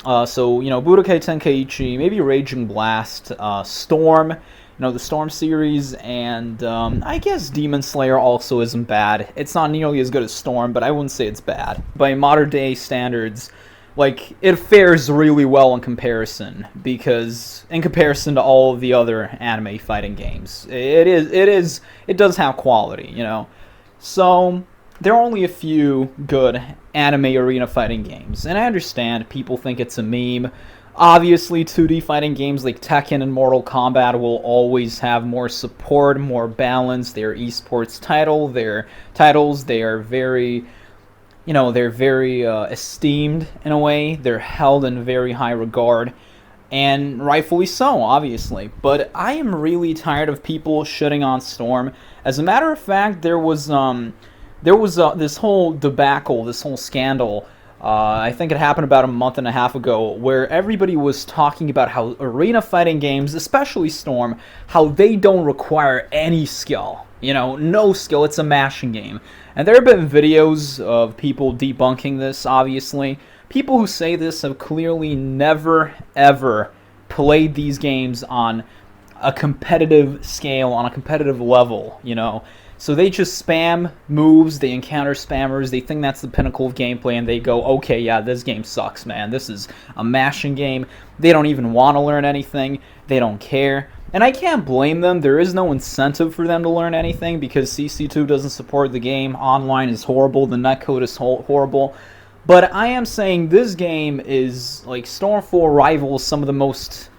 So, Budokai Tenkaichi, maybe Raging Blast, Storm, the Storm series, and I guess Demon Slayer also isn't bad. It's not nearly as good as Storm, but I wouldn't say it's bad. By modern day standards, it fares really well in comparison, because in comparison to all of the other anime fighting games, it does have quality, So there are only a few good anime arena fighting games, and I understand people think it's a meme. Obviously, 2D fighting games like Tekken and Mortal Kombat will always have more support, more balance. They're esports titles. They are very, they're very esteemed in a way. They're held in very high regard, and rightfully so, obviously. But I am really tired of people shitting on Storm. As a matter of fact, there was this whole debacle, this whole scandal. I think it happened about a month and a half ago, where everybody was talking about how arena fighting games, especially Storm, how they don't require any skill. No skill. It's a mashing game. And there have been videos of people debunking this, obviously. People who say this have clearly never, ever played these games on a competitive scale, on a competitive level, So they just spam moves, they encounter spammers, they think that's the pinnacle of gameplay, and they go, okay, yeah, this game sucks, man. This is a mashing game. They don't even want to learn anything. They don't care. And I can't blame them. There is no incentive for them to learn anything, because CC2 doesn't support the game. Online is horrible. The netcode is horrible. But I am saying this game is, Storm 4 rivals some of the most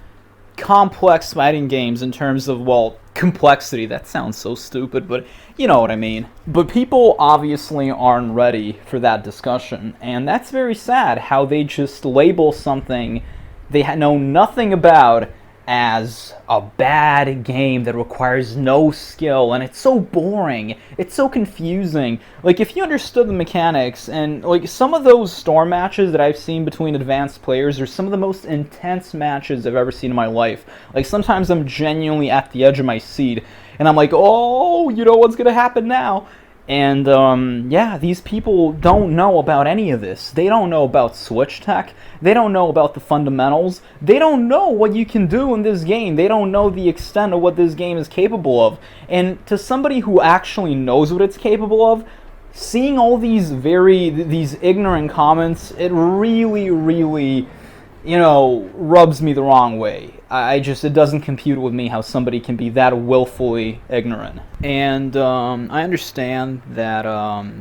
complex fighting games in terms of, complexity. That sounds so stupid, but you know what I mean. But people obviously aren't ready for that discussion, and that's very sad, how they just label something they know nothing about as a bad game that requires no skill, and it's so boring, it's so confusing. If you understood the mechanics, and some of those Storm matches that I've seen between advanced players are some of the most intense matches I've ever seen in my life. Sometimes I'm genuinely at the edge of my seat, and I'm like, oh, what's gonna happen now? And, these people don't know about any of this. They don't know about Switch tech. They don't know about the fundamentals. They don't know what you can do in this game. They don't know the extent of what this game is capable of. And to somebody who actually knows what it's capable of, seeing all these ignorant comments, it really, really, rubs me the wrong way. It doesn't compute with me how somebody can be that willfully ignorant. And I understand that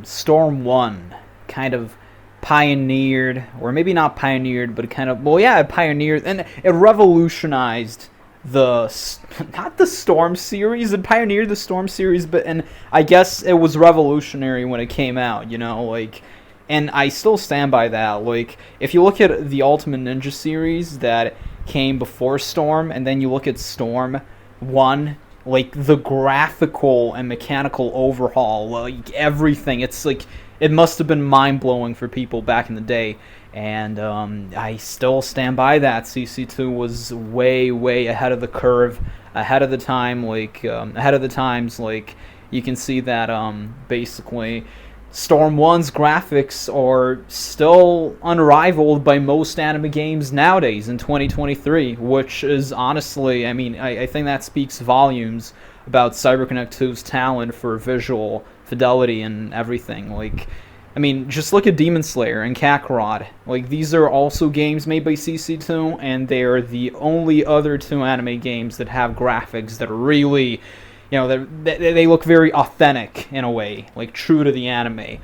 Storm 1 kind of pioneered, or maybe not pioneered, but it pioneered, and it revolutionized not the Storm series. It pioneered the Storm series, and I guess it was revolutionary when it came out, and I still stand by that. If you look at the Ultimate Ninja series that came before Storm, and then you look at Storm 1, the graphical and mechanical overhaul, everything, it must have been mind-blowing for people back in the day, and I still stand by that. CC2 was way, way ahead of the curve, ahead of the time, ahead of the times. You can see that basically Storm 1's graphics are still unrivaled by most anime games nowadays in 2023, which is honestly, I think that speaks volumes about CyberConnect 2's talent for visual fidelity and everything. Just look at Demon Slayer and Kakarot. These are also games made by CC2, and they are the only other two anime games that have graphics that are really, they look very authentic in a way, true to the anime.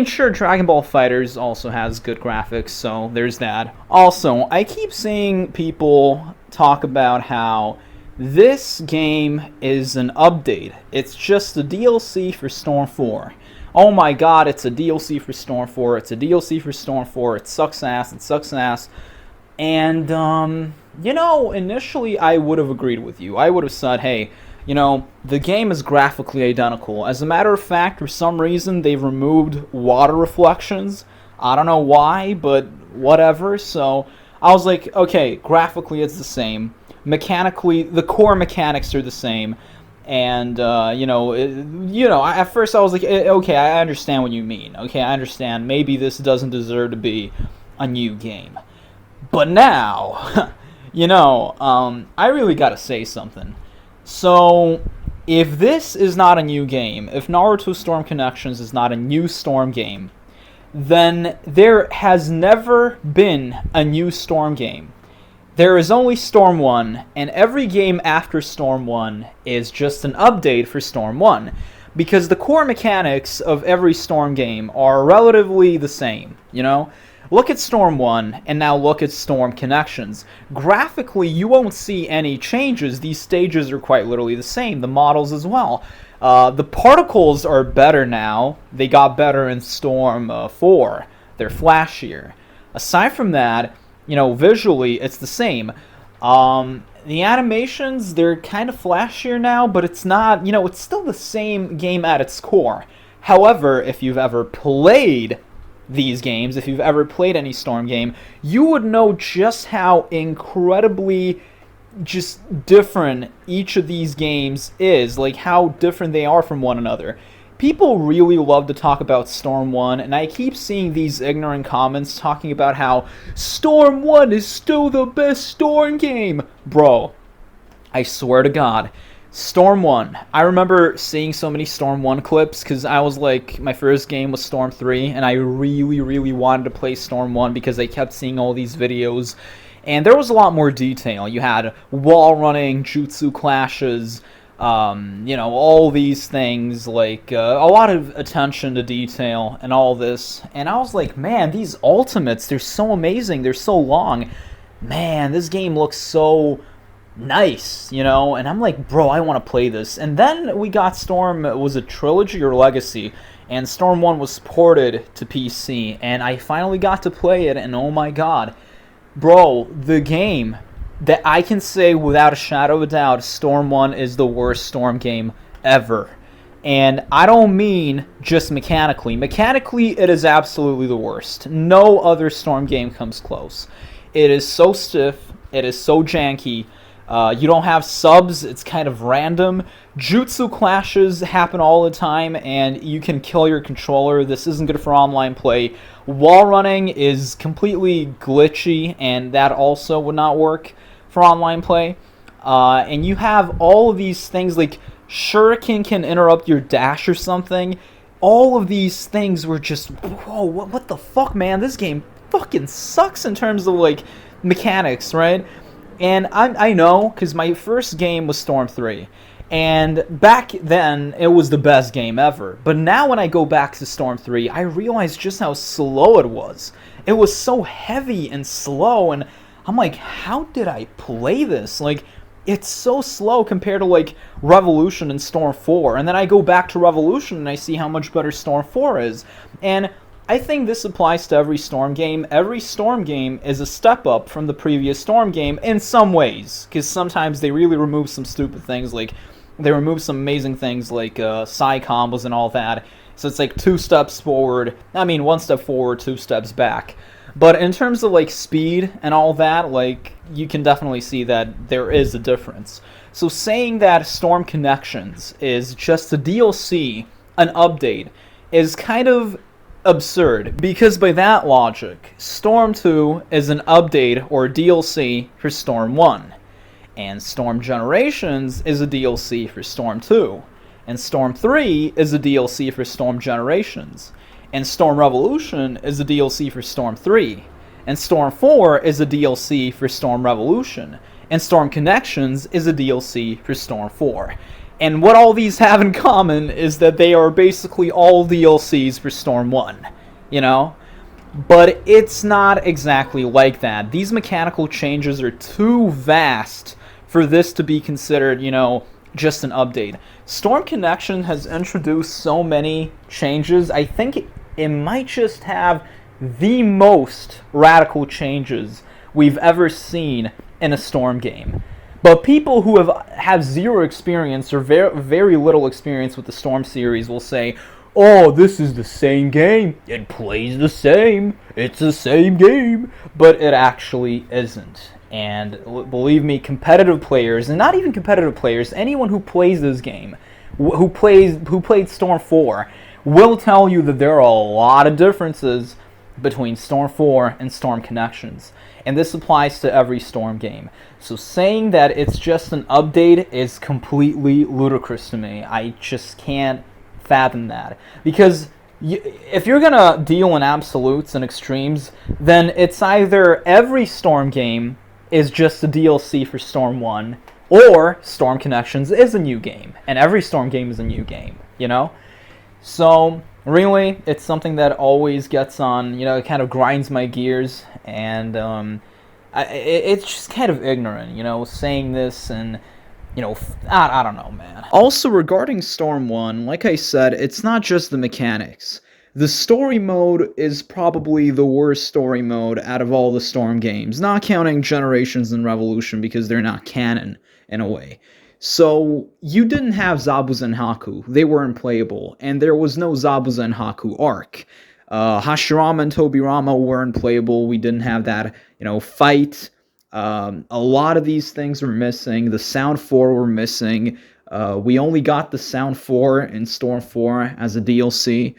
Sure, Dragon Ball FighterZ also has good graphics, so there's that. Also, I keep seeing people talk about how this game is an update. It's just a DLC for Storm 4. Oh my god, it's a DLC for Storm 4. It's a DLC for Storm 4. It sucks ass. It sucks ass. And, initially I would have agreed with you. I would have said, hey, the game is graphically identical. As a matter of fact, for some reason, they've removed water reflections. I don't know why, but whatever. So I was like, okay, graphically it's the same. Mechanically, the core mechanics are the same. And at first I was like, okay, I understand what you mean. Okay, I understand. Maybe this doesn't deserve to be a new game. But now, I really gotta say something. So, if this is not a new game, if Naruto Storm Connections is not a new Storm game, then there has never been a new Storm game. There is only Storm 1, and every game after Storm 1 is just an update for Storm 1, because the core mechanics of every Storm game are relatively the same, Look at Storm 1, and now look at Storm Connections. Graphically, you won't see any changes. These stages are quite literally the same, the models as well. The particles are better now. They got better in Storm 4. They're flashier. Aside from that, visually, it's the same. The animations, they're kind of flashier now, but it's not, it's still the same game at its core. However, if you've ever played these games, if you've ever played any Storm game, you would know just how incredibly just different each of these games is, like how different they are from one another. People really love to talk about Storm 1, and I keep seeing these ignorant comments talking about how Storm 1 is still the best Storm game. Bro, I swear to God, Storm 1. I remember seeing so many Storm 1 clips because I was like, my first game was Storm 3, and I really, really wanted to play Storm 1 because I kept seeing all these videos, and there was a lot more detail. You had wall running, jutsu clashes, all these things, like a lot of attention to detail and all this. And I was like, man, these ultimates, they're so amazing, they're so long. Man, this game looks so nice, and I'm like, bro, I want to play this. And then we got Storm, was it Trilogy or Legacy? And Storm 1 was ported to PC, and I finally got to play it, and oh my god. Bro, the game that I can say without a shadow of a doubt, Storm 1 is the worst Storm game ever. And I don't mean just mechanically. Mechanically, it is absolutely the worst. No other Storm game comes close. It is so stiff, it is so janky. You don't have subs, it's kind of random. Jutsu clashes happen all the time, and you can kill your controller. This isn't good for online play. Wall running is completely glitchy, and that also would not work for online play. And you have all of these things, like shuriken can interrupt your dash or something. All of these things were just, whoa, what the fuck, man? This game fucking sucks in terms of, like, mechanics, right? And I know, because my first game was Storm 3, and back then, it was the best game ever. But now when I go back to Storm 3, I realize just how slow it was. It was so heavy and slow, and I'm like, how did I play this? Like, it's so slow compared to, like, Revolution and Storm 4. And then I go back to Revolution, and I see how much better Storm 4 is. And I think this applies to every Storm game. Every Storm game is a step up from the previous Storm game in some ways, because sometimes they really remove some stupid things, like they remove some amazing things like psi combos and all that. So it's like 2 steps forward. I mean, 1 step forward, 2 steps back. But in terms of like speed and all that, like you can definitely see that there is a difference. So saying that Storm Connections is just a DLC, an update, is kind of absurd, because by that logic, Storm 2 is an update or DLC for Storm 1, and Storm Generations is a DLC for Storm 2, and Storm 3 is a DLC for Storm Generations, and Storm Revolution is a DLC for Storm 3, and Storm 4 is a DLC for Storm Revolution, and Storm Connections is a DLC for Storm 4. And what all these have in common is that they are basically all DLCs for Storm 1, But it's not exactly like that. These mechanical changes are too vast for this to be considered, just an update. Storm Connection has introduced so many changes. I think it might just have the most radical changes we've ever seen in a Storm game. But people who have zero experience or very little experience with the Storm series will say, oh, this is the same game. It plays the same. It's the same game. But it actually isn't. And believe me, competitive players, and not even competitive players, anyone who plays this game, who played Storm 4, will tell you that there are a lot of differences between Storm 4 and Storm Connections. And this applies to every Storm game. So saying that it's just an update is completely ludicrous to me. I just can't fathom that. Because if you're going to deal in absolutes and extremes, then it's either every Storm game is just a DLC for Storm 1, or Storm Connections is a new game, and every Storm game is a new game, you know? So, really, it's something that always gets on, you know, it kind of grinds my gears, and it's just kind of ignorant, you know, saying this, and, you know, I don't know, man. Also, regarding Storm 1, like I said, it's not just the mechanics. The story mode is probably the worst story mode out of all the Storm games, not counting Generations and Revolution because they're not canon, in a way. So, you didn't have Zabuza and Haku, they were unplayable, and there was no Zabuza and Haku arc. Hashirama and Tobirama weren't playable, we didn't have that, you know, fight. A lot of these things were missing, the Sound 4 were missing, we only got the Sound 4 in Storm 4 as a DLC.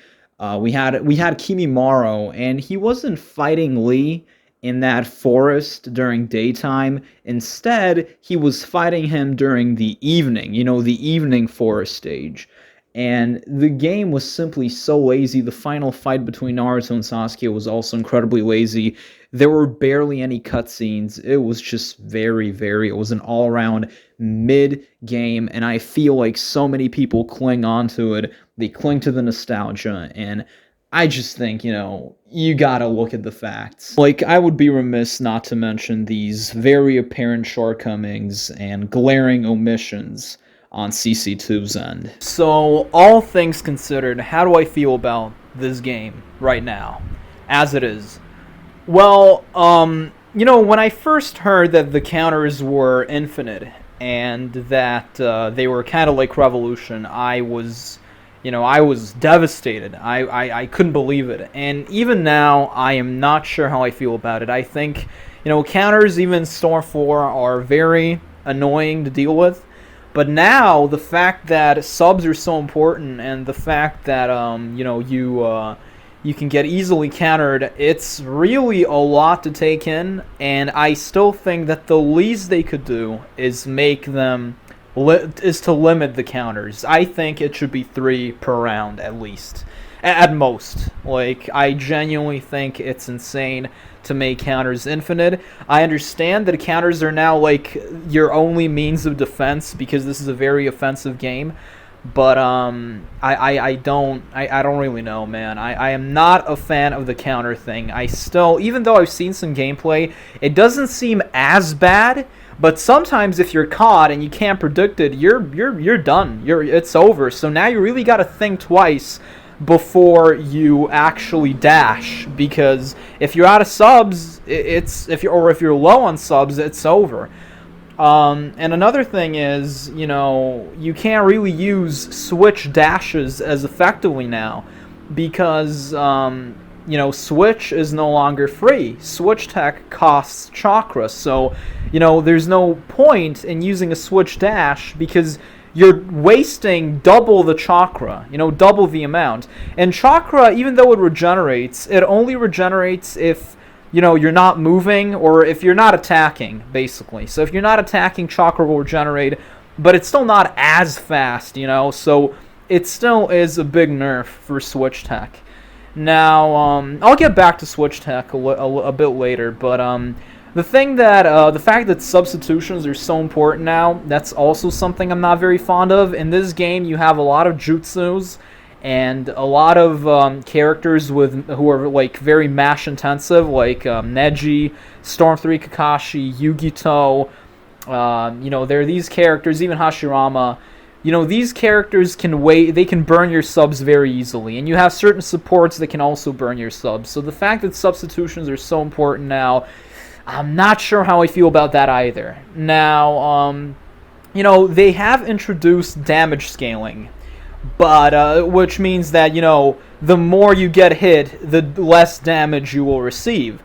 We had Kimimaro, and he wasn't fighting Lee in that forest during daytime. Instead, he was fighting him during the evening, you know, the evening forest stage. And the game was simply so lazy. The final fight between Naruto and Sasuke was also incredibly lazy. There were barely any cutscenes. It was just it was an all-around mid-game, and I feel like so many people cling onto it. They cling to the nostalgia, and I just think, you know, you gotta look at the facts. Like, I would be remiss not to mention these very apparent shortcomings and glaring omissions on CC2's end. So, all things considered, how do I feel about this game right now, as it is? Well, you know, when I first heard that the counters were infinite, and that they were kind of like Revolution, I was devastated. I couldn't believe it. And even now, I am not sure how I feel about it. I think, you know, counters, even Storm 4, are very annoying to deal with. But now, the fact that subs are so important, and the fact that, you know, you can get easily countered, it's really a lot to take in. And I still think that the least they could do is make them... is to limit the counters. I think it should be 3 per round, at least. At most. Like, I genuinely think it's insane to make counters infinite. I understand that counters are now, like, your only means of defense, because this is a very offensive game. But, I don't really know, man. I am not a fan of the counter thing. I still, even though I've seen some gameplay, it doesn't seem as bad. But sometimes if you're caught and you can't predict it, you're done. It's over. So now you really got to think twice before you actually dash, because if you're out of subs, if you're low on subs, it's over. And another thing is, you know, you can't really use switch dashes as effectively now, because you know, Switch is no longer free. Switch tech costs Chakra, so, you know, there's no point in using a Switch dash because you're wasting double the Chakra, you know, double the amount. And Chakra, even though it regenerates, it only regenerates if, you know, you're not moving or if you're not attacking, basically. So if you're not attacking, Chakra will regenerate, but it's still not as fast, you know, so it still is a big nerf for Switch tech. Now, I'll get back to Switch tech a bit later, but the fact that substitutions are so important now, that's also something I'm not very fond of. In this game, you have a lot of jutsus and a lot of characters who are like very mash intensive, like Neji, Storm 3 Kakashi, Yugito. You know, there are these characters, even Hashirama. You know, these characters they can burn your subs very easily, and you have certain supports that can also burn your subs. So the fact that substitutions are so important now, I'm not sure how I feel about that either. Now, you know, they have introduced damage scaling, but which means that, you know, the more you get hit, the less damage you will receive.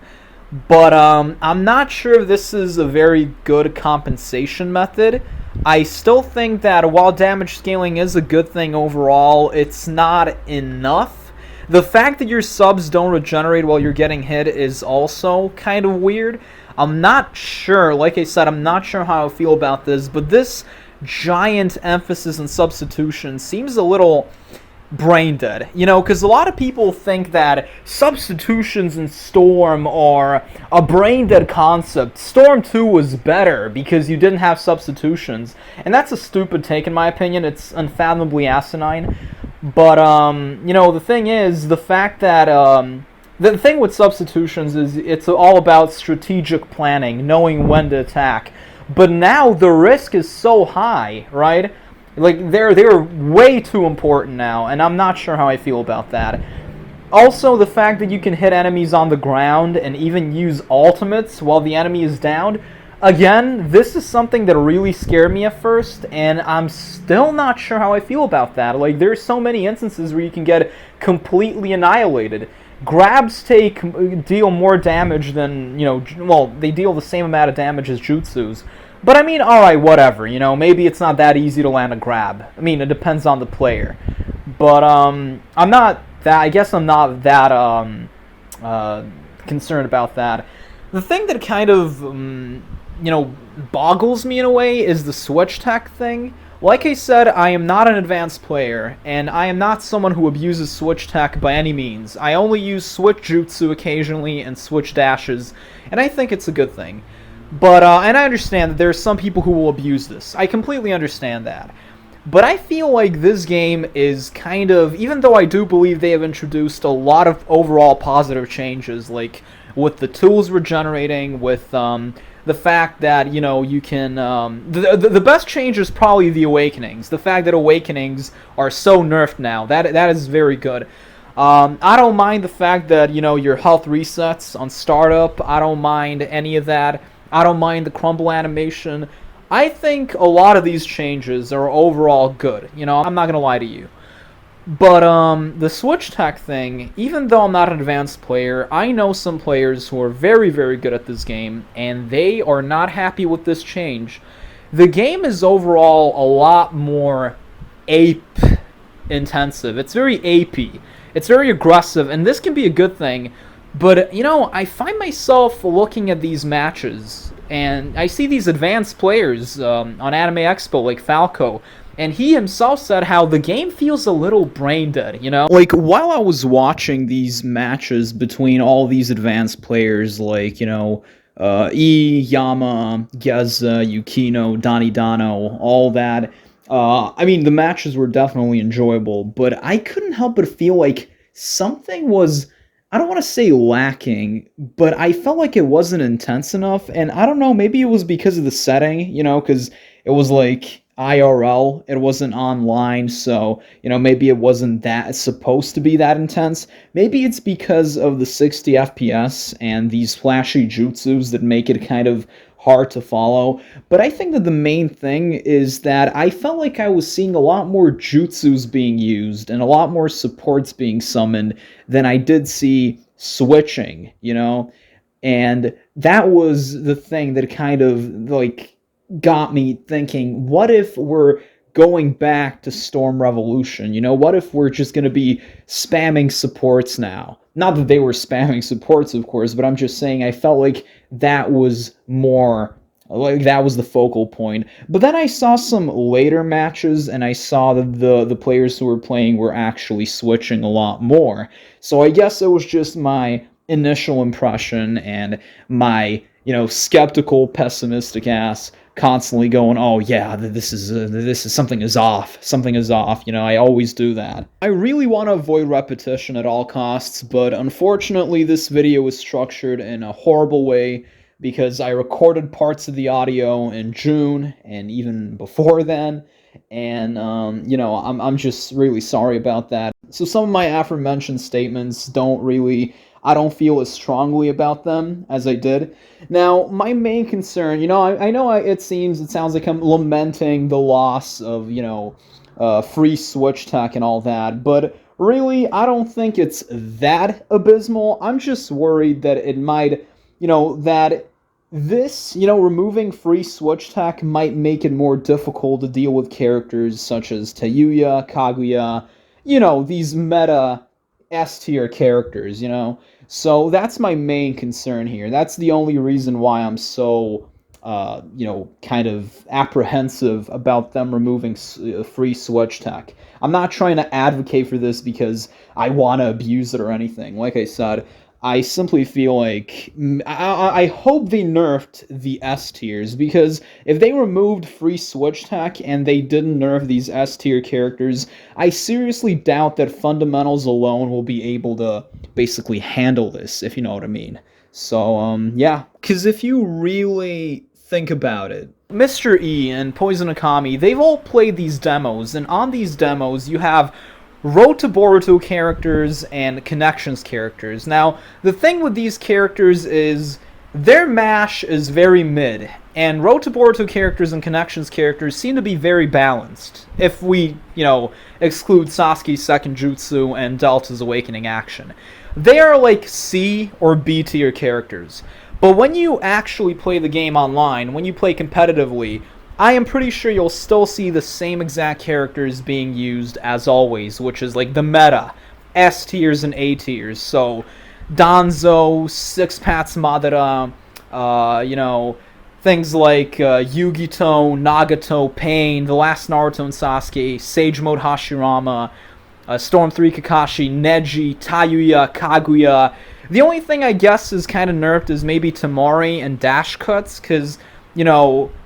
But I'm not sure if this is a very good compensation method. I still think that while damage scaling is a good thing overall, it's not enough. The fact that your subs don't regenerate while you're getting hit is also kind of weird. I'm not sure, like I said, I'm not sure how I feel about this, but this giant emphasis on substitution seems a little brain dead, because a lot of people think that substitutions in Storm are a brain dead concept. Storm 2 was better because you didn't have substitutions, and that's a stupid take in my opinion. It's unfathomably asinine. But the thing is, the fact that the thing with substitutions is it's all about strategic planning, knowing when to attack. But now the risk is so high, right? Like, they're way too important now, and I'm not sure how I feel about that. Also, the fact that you can hit enemies on the ground and even use ultimates while the enemy is downed. Again, this is something that really scared me at first, and I'm still not sure how I feel about that. Like, there's so many instances where you can get completely annihilated. Grabs deal more damage than, they deal the same amount of damage as jutsus. But I mean, alright, whatever, maybe it's not that easy to land a grab. I mean, it depends on the player. But, I guess I'm not that, concerned about that. The thing that kind of, boggles me in a way is the switch tech thing. Like I said, I am not an advanced player, and I am not someone who abuses switch tech by any means. I only use switch jutsu occasionally and switch dashes, and I think it's a good thing. But, and I understand that there are some people who will abuse this. I completely understand that. But I feel like this game is kind of, even though I do believe they have introduced a lot of overall positive changes, like with the tools regenerating, with the fact that, you can, the best change is probably the awakenings. The fact that awakenings are so nerfed now, that is very good. I don't mind the fact that, your health resets on startup. I don't mind any of that. I don't mind the crumble animation. I think a lot of these changes are overall good. I'm not going to lie to you. But the switch tech thing, even though I'm not an advanced player, I know some players who are very, very good at this game, and they are not happy with this change. The game is overall a lot more ape intensive. It's very apey. It's very aggressive, and this can be a good thing. But, I find myself looking at these matches, and I see these advanced players on Anime Expo, like Falco, and he himself said how the game feels a little brain dead, Like, while I was watching these matches between all these advanced players, like, Yama, Geza, Yukino, Donidano, all that, the matches were definitely enjoyable, but I couldn't help but feel like something was, I don't want to say lacking, but I felt like it wasn't intense enough, and I don't know, maybe it was because of the setting, because it was like IRL, it wasn't online, so, maybe it wasn't supposed to be that intense. Maybe it's because of the 60 FPS and these flashy jutsus that make it kind of hard to follow, but I think that the main thing is that I felt like I was seeing a lot more jutsus being used and a lot more supports being summoned than I did see switching, and that was the thing that kind of, like, got me thinking, what if we're going back to Storm Revolution? What if we're just going to be spamming supports now? Not that they were spamming supports, of course, but I'm just saying I felt like that was more, like that was the focal point. But then I saw some later matches, and I saw that the players who were playing were actually switching a lot more. So I guess it was just my initial impression and my, skeptical, pessimistic ass constantly going, oh yeah, this is something is off. I always do that. I really want to avoid repetition at all costs, but unfortunately this video is structured in a horrible way because I recorded parts of the audio in June and even before then, and I'm just really sorry about that. So some of my aforementioned statements I don't feel as strongly about them as I did. Now, my main concern, I know it sounds like I'm lamenting the loss of, free switch tech and all that, but really, I don't think it's that abysmal. I'm just worried that it might that this, removing free switch tech might make it more difficult to deal with characters such as Tayuya, Kaguya, these meta S tier characters. So that's my main concern here. That's the only reason why I'm so, kind of apprehensive about them removing free switch tech. I'm not trying to advocate for this because I want to abuse it or anything. Like I said, I simply feel like I hope they nerfed the S tiers, because if they removed free switch tech and they didn't nerf these S tier characters, I seriously doubt that fundamentals alone will be able to basically handle this, if you know what I mean. So yeah, because if you really think about it, Mr. E and Poison Akami, they've all played these demos, and on these demos you have Road to Boruto characters and Connections characters. Now, the thing with these characters is their mash is very mid, and Road to Boruto characters and Connections characters seem to be very balanced, if we, exclude Sasuke's second jutsu and Delta's awakening action. They are like C or B tier characters. But when you actually play the game online, when you play competitively, I am pretty sure you'll still see the same exact characters being used as always, which is like the meta, S tiers and A tiers. So, Danzo, Six Paths Madara, things like Yugito, Nagato, Pain, The Last Naruto and Sasuke, Sage Mode Hashirama, Storm 3 Kakashi, Neji, Tayuya, Kaguya. The only thing I guess is kind of nerfed is maybe Tamari and dash cuts, because,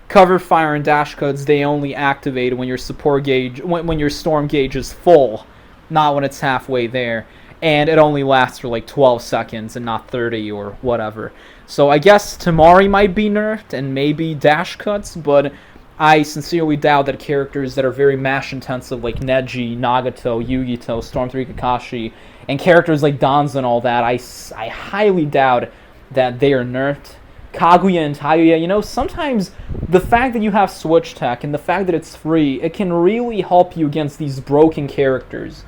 cover fire and dash cuts, they only activate when your support gauge, when your storm gauge is full, not when it's halfway there. And it only lasts for like 12 seconds and not 30 or whatever. So I guess Tamari might be nerfed and maybe dash cuts, but I sincerely doubt that characters that are very mash intensive like Neji, Nagato, Yugito, Storm 3 Kakashi, and characters like Danzo and all that, I highly doubt that they are nerfed. Kaguya and Tayuya, sometimes the fact that you have switch tech and the fact that it's free, it can really help you against these broken characters.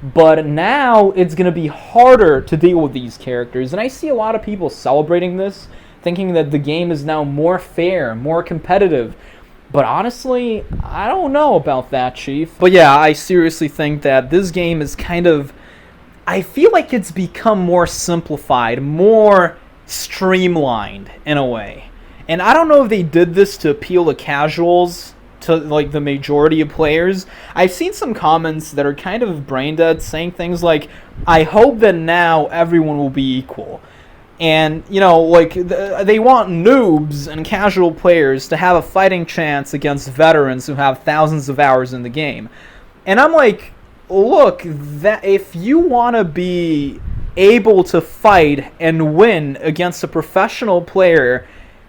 But now it's going to be harder to deal with these characters, and I see a lot of people celebrating this, thinking that the game is now more fair, more competitive. But honestly, I don't know about that, Chief. But yeah, I seriously think that this game is I feel like it's become more simplified, more streamlined in a way. And I don't know if they did this to appeal to casuals, to like the majority of players. I've seen some comments that are kind of brain dead, saying things like, I hope that now everyone will be equal. And, they want noobs and casual players to have a fighting chance against veterans who have thousands of hours in the game. And I'm like, look, that if you want to be able to fight and win against a professional player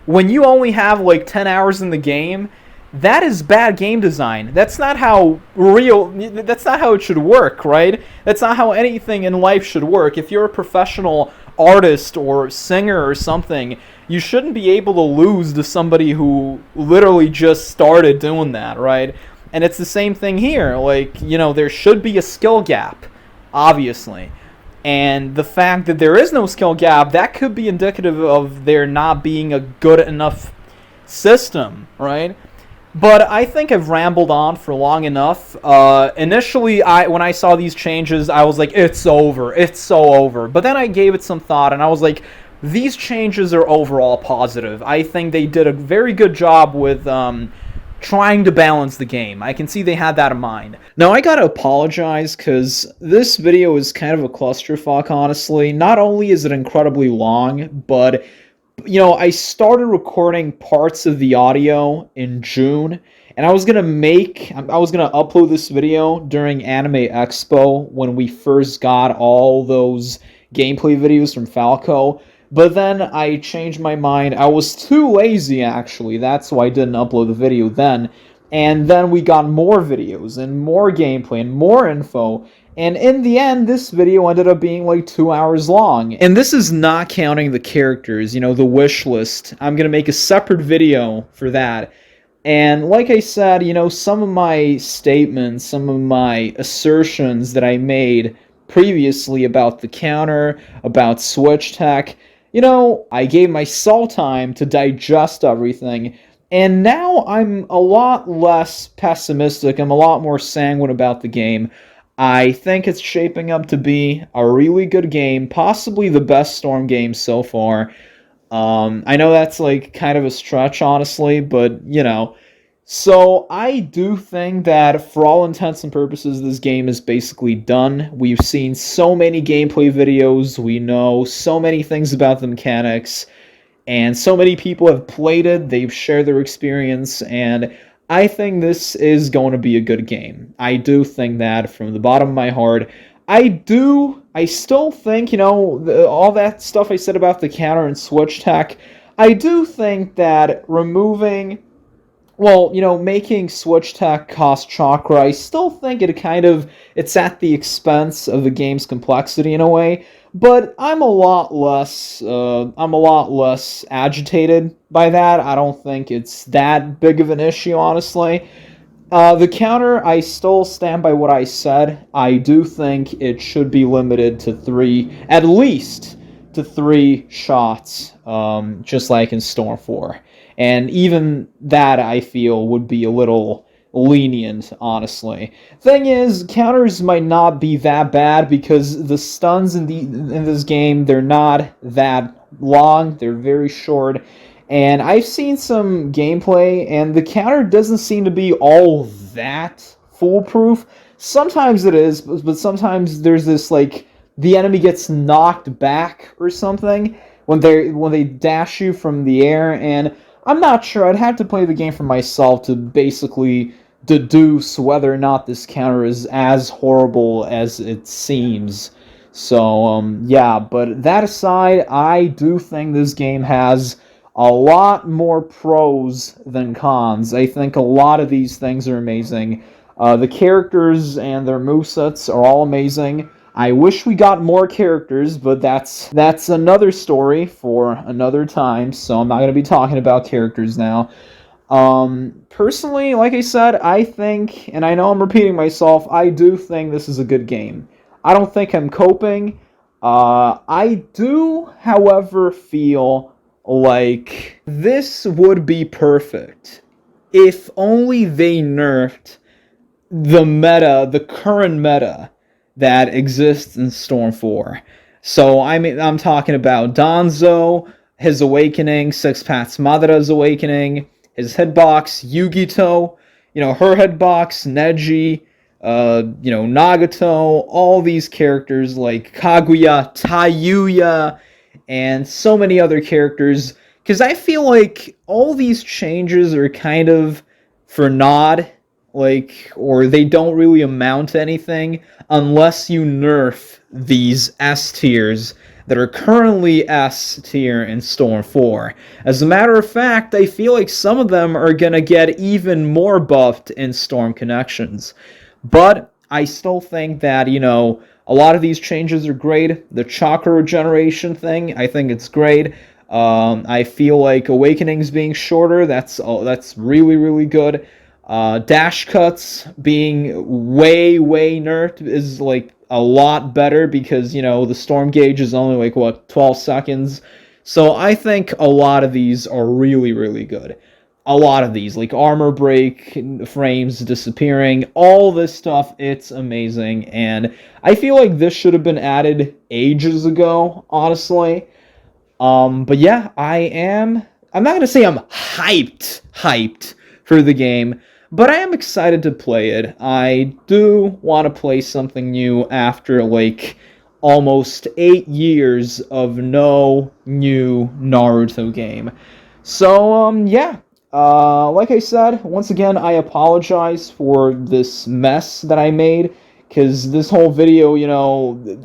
when you only have like 10 hours in the game, that is bad game design. That's not how it should work, right? That's not how anything in life should work. If you're a professional artist or singer or something, you shouldn't be able to lose to somebody who literally just started doing that, right? And it's the same thing here. There should be a skill gap, obviously. And the fact that there is no skill gap, that could be indicative of there not being a good enough system, right? But I think I've rambled on for long enough. Initially, when I saw these changes, I was like, it's over. It's so over. But then I gave it some thought, and I was like, these changes are overall positive. I think they did a very good job with trying to balance the game. I can see they had that in mind. Now, I gotta apologize, because this video is kind of a clusterfuck, honestly. Not only is it incredibly long, but I started recording parts of the audio in June, and I was gonna upload this video during Anime Expo when we first got all those gameplay videos from Falco, but then I changed my mind. I was too lazy, actually. That's why I didn't upload the video then. And then we got more videos and more gameplay and more info. And in the end, this video ended up being like 2 hours long. And this is not counting the characters, the wish list. I'm going to make a separate video for that. And like I said, some of my statements, some of my assertions that I made previously about the counter, about switch tech, I gave myself time to digest everything, and now I'm a lot less pessimistic. I'm a lot more sanguine about the game. I think it's shaping up to be a really good game, possibly the best Storm game so far. I know that's like kind of a stretch, honestly, but So I do think that for all intents and purposes, this game is basically done. We've seen so many gameplay videos, we know so many things about the mechanics, and so many people have played it, they've shared their experience, and I think this is going to be a good game. I do think that from the bottom of my heart. I still think, all that stuff I said about the counter and switch tech, I do think that making switch tech cost Chakra, I still think it's at the expense of the game's complexity in a way, but I'm a lot less agitated by that. I don't think it's that big of an issue, honestly. The counter, I still stand by what I said. I do think it should be limited to three, at least to three shots, just like in Storm 4. And even that, I feel, would be a little lenient, honestly. Thing is, counters might not be that bad because the stuns in this game, they're not that long, they're very short. And I've seen some gameplay, and the counter doesn't seem to be all that foolproof. Sometimes it is, but sometimes there's this like the enemy gets knocked back or something when they dash you from the air, and I'm not sure. I'd have to play the game for myself to basically deduce whether or not this counter is as horrible as it seems. So yeah, but that aside, I do think this game has a lot more pros than cons. I think a lot of these things are amazing. The characters and their movesets are all amazing. I wish we got more characters, but that's another story for another time, so I'm not going to be talking about characters now. Personally, like I said, I think, and I know I'm repeating myself, I do think this is a good game. I don't think I'm coping. I do, however, feel like this would be perfect if only they nerfed the current meta that exists in Storm 4. So I'm talking about Danzo, his awakening, Six Paths Madara's awakening, his hitbox, Yugito, her hitbox, Neji, Nagato, all these characters like Kaguya, Tayuya, and so many other characters, because I feel like all these changes are kind of for naught, or they don't really amount to anything unless you nerf these S tiers that are currently S tier in Storm 4. As a matter of fact, I feel like some of them are gonna get even more buffed in Storm Connections. But I still think that, a lot of these changes are great. The chakra regeneration thing, I think it's great. I feel like Awakenings being shorter, that's really, really good. Dash cuts being way, way nerfed is like a lot better because, the storm gauge is only like, 12 seconds. So I think a lot of these are really, really good. A lot of these, like armor break, frames disappearing, all this stuff, it's amazing. And I feel like this should have been added ages ago, honestly. But yeah, I'm not gonna say I'm hyped for the game, but I am excited to play it. I do want to play something new after like almost 8 years of no new Naruto game. So yeah. Like I said, once again, I apologize for this mess that I made, because this whole video,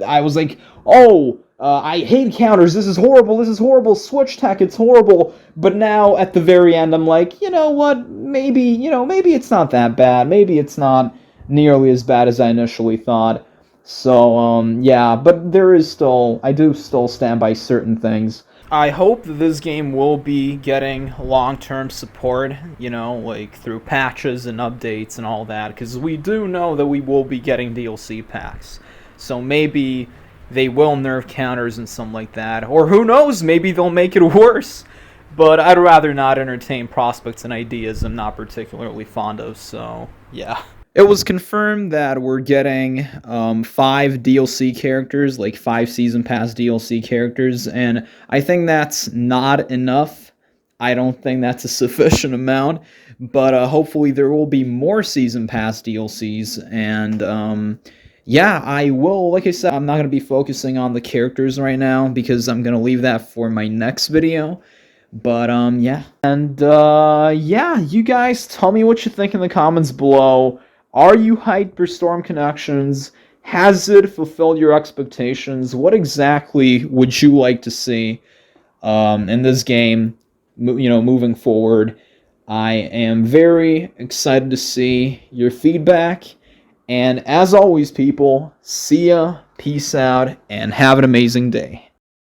I was like, oh, I hate counters, this is horrible, switch tech, it's horrible, but now, at the very end, I'm like, you know what, maybe it's not that bad, maybe it's not nearly as bad as I initially thought. So, yeah, but I do still stand by certain things. I hope that this game will be getting long-term support, like through patches and updates and all that, because we do know that we will be getting DLC packs. So maybe they will nerf counters and something like that. Or who knows, maybe they'll make it worse. But I'd rather not entertain prospects and ideas I'm not particularly fond of, so yeah. It was confirmed that we're getting 5 DLC characters, like 5 Season Pass DLC characters, and I think that's not enough. I don't think that's a sufficient amount, but hopefully there will be more Season Pass DLCs, and yeah, I will, like I said, I'm not going to be focusing on the characters right now, because I'm going to leave that for my next video. But, yeah. And, yeah, you guys tell me what you think in the comments below. Are you hyped for Storm Connections? Has it fulfilled your expectations? What exactly would you like to see, in this game, moving forward? I am very excited to see your feedback. And as always, people, see ya, peace out, and have an amazing day.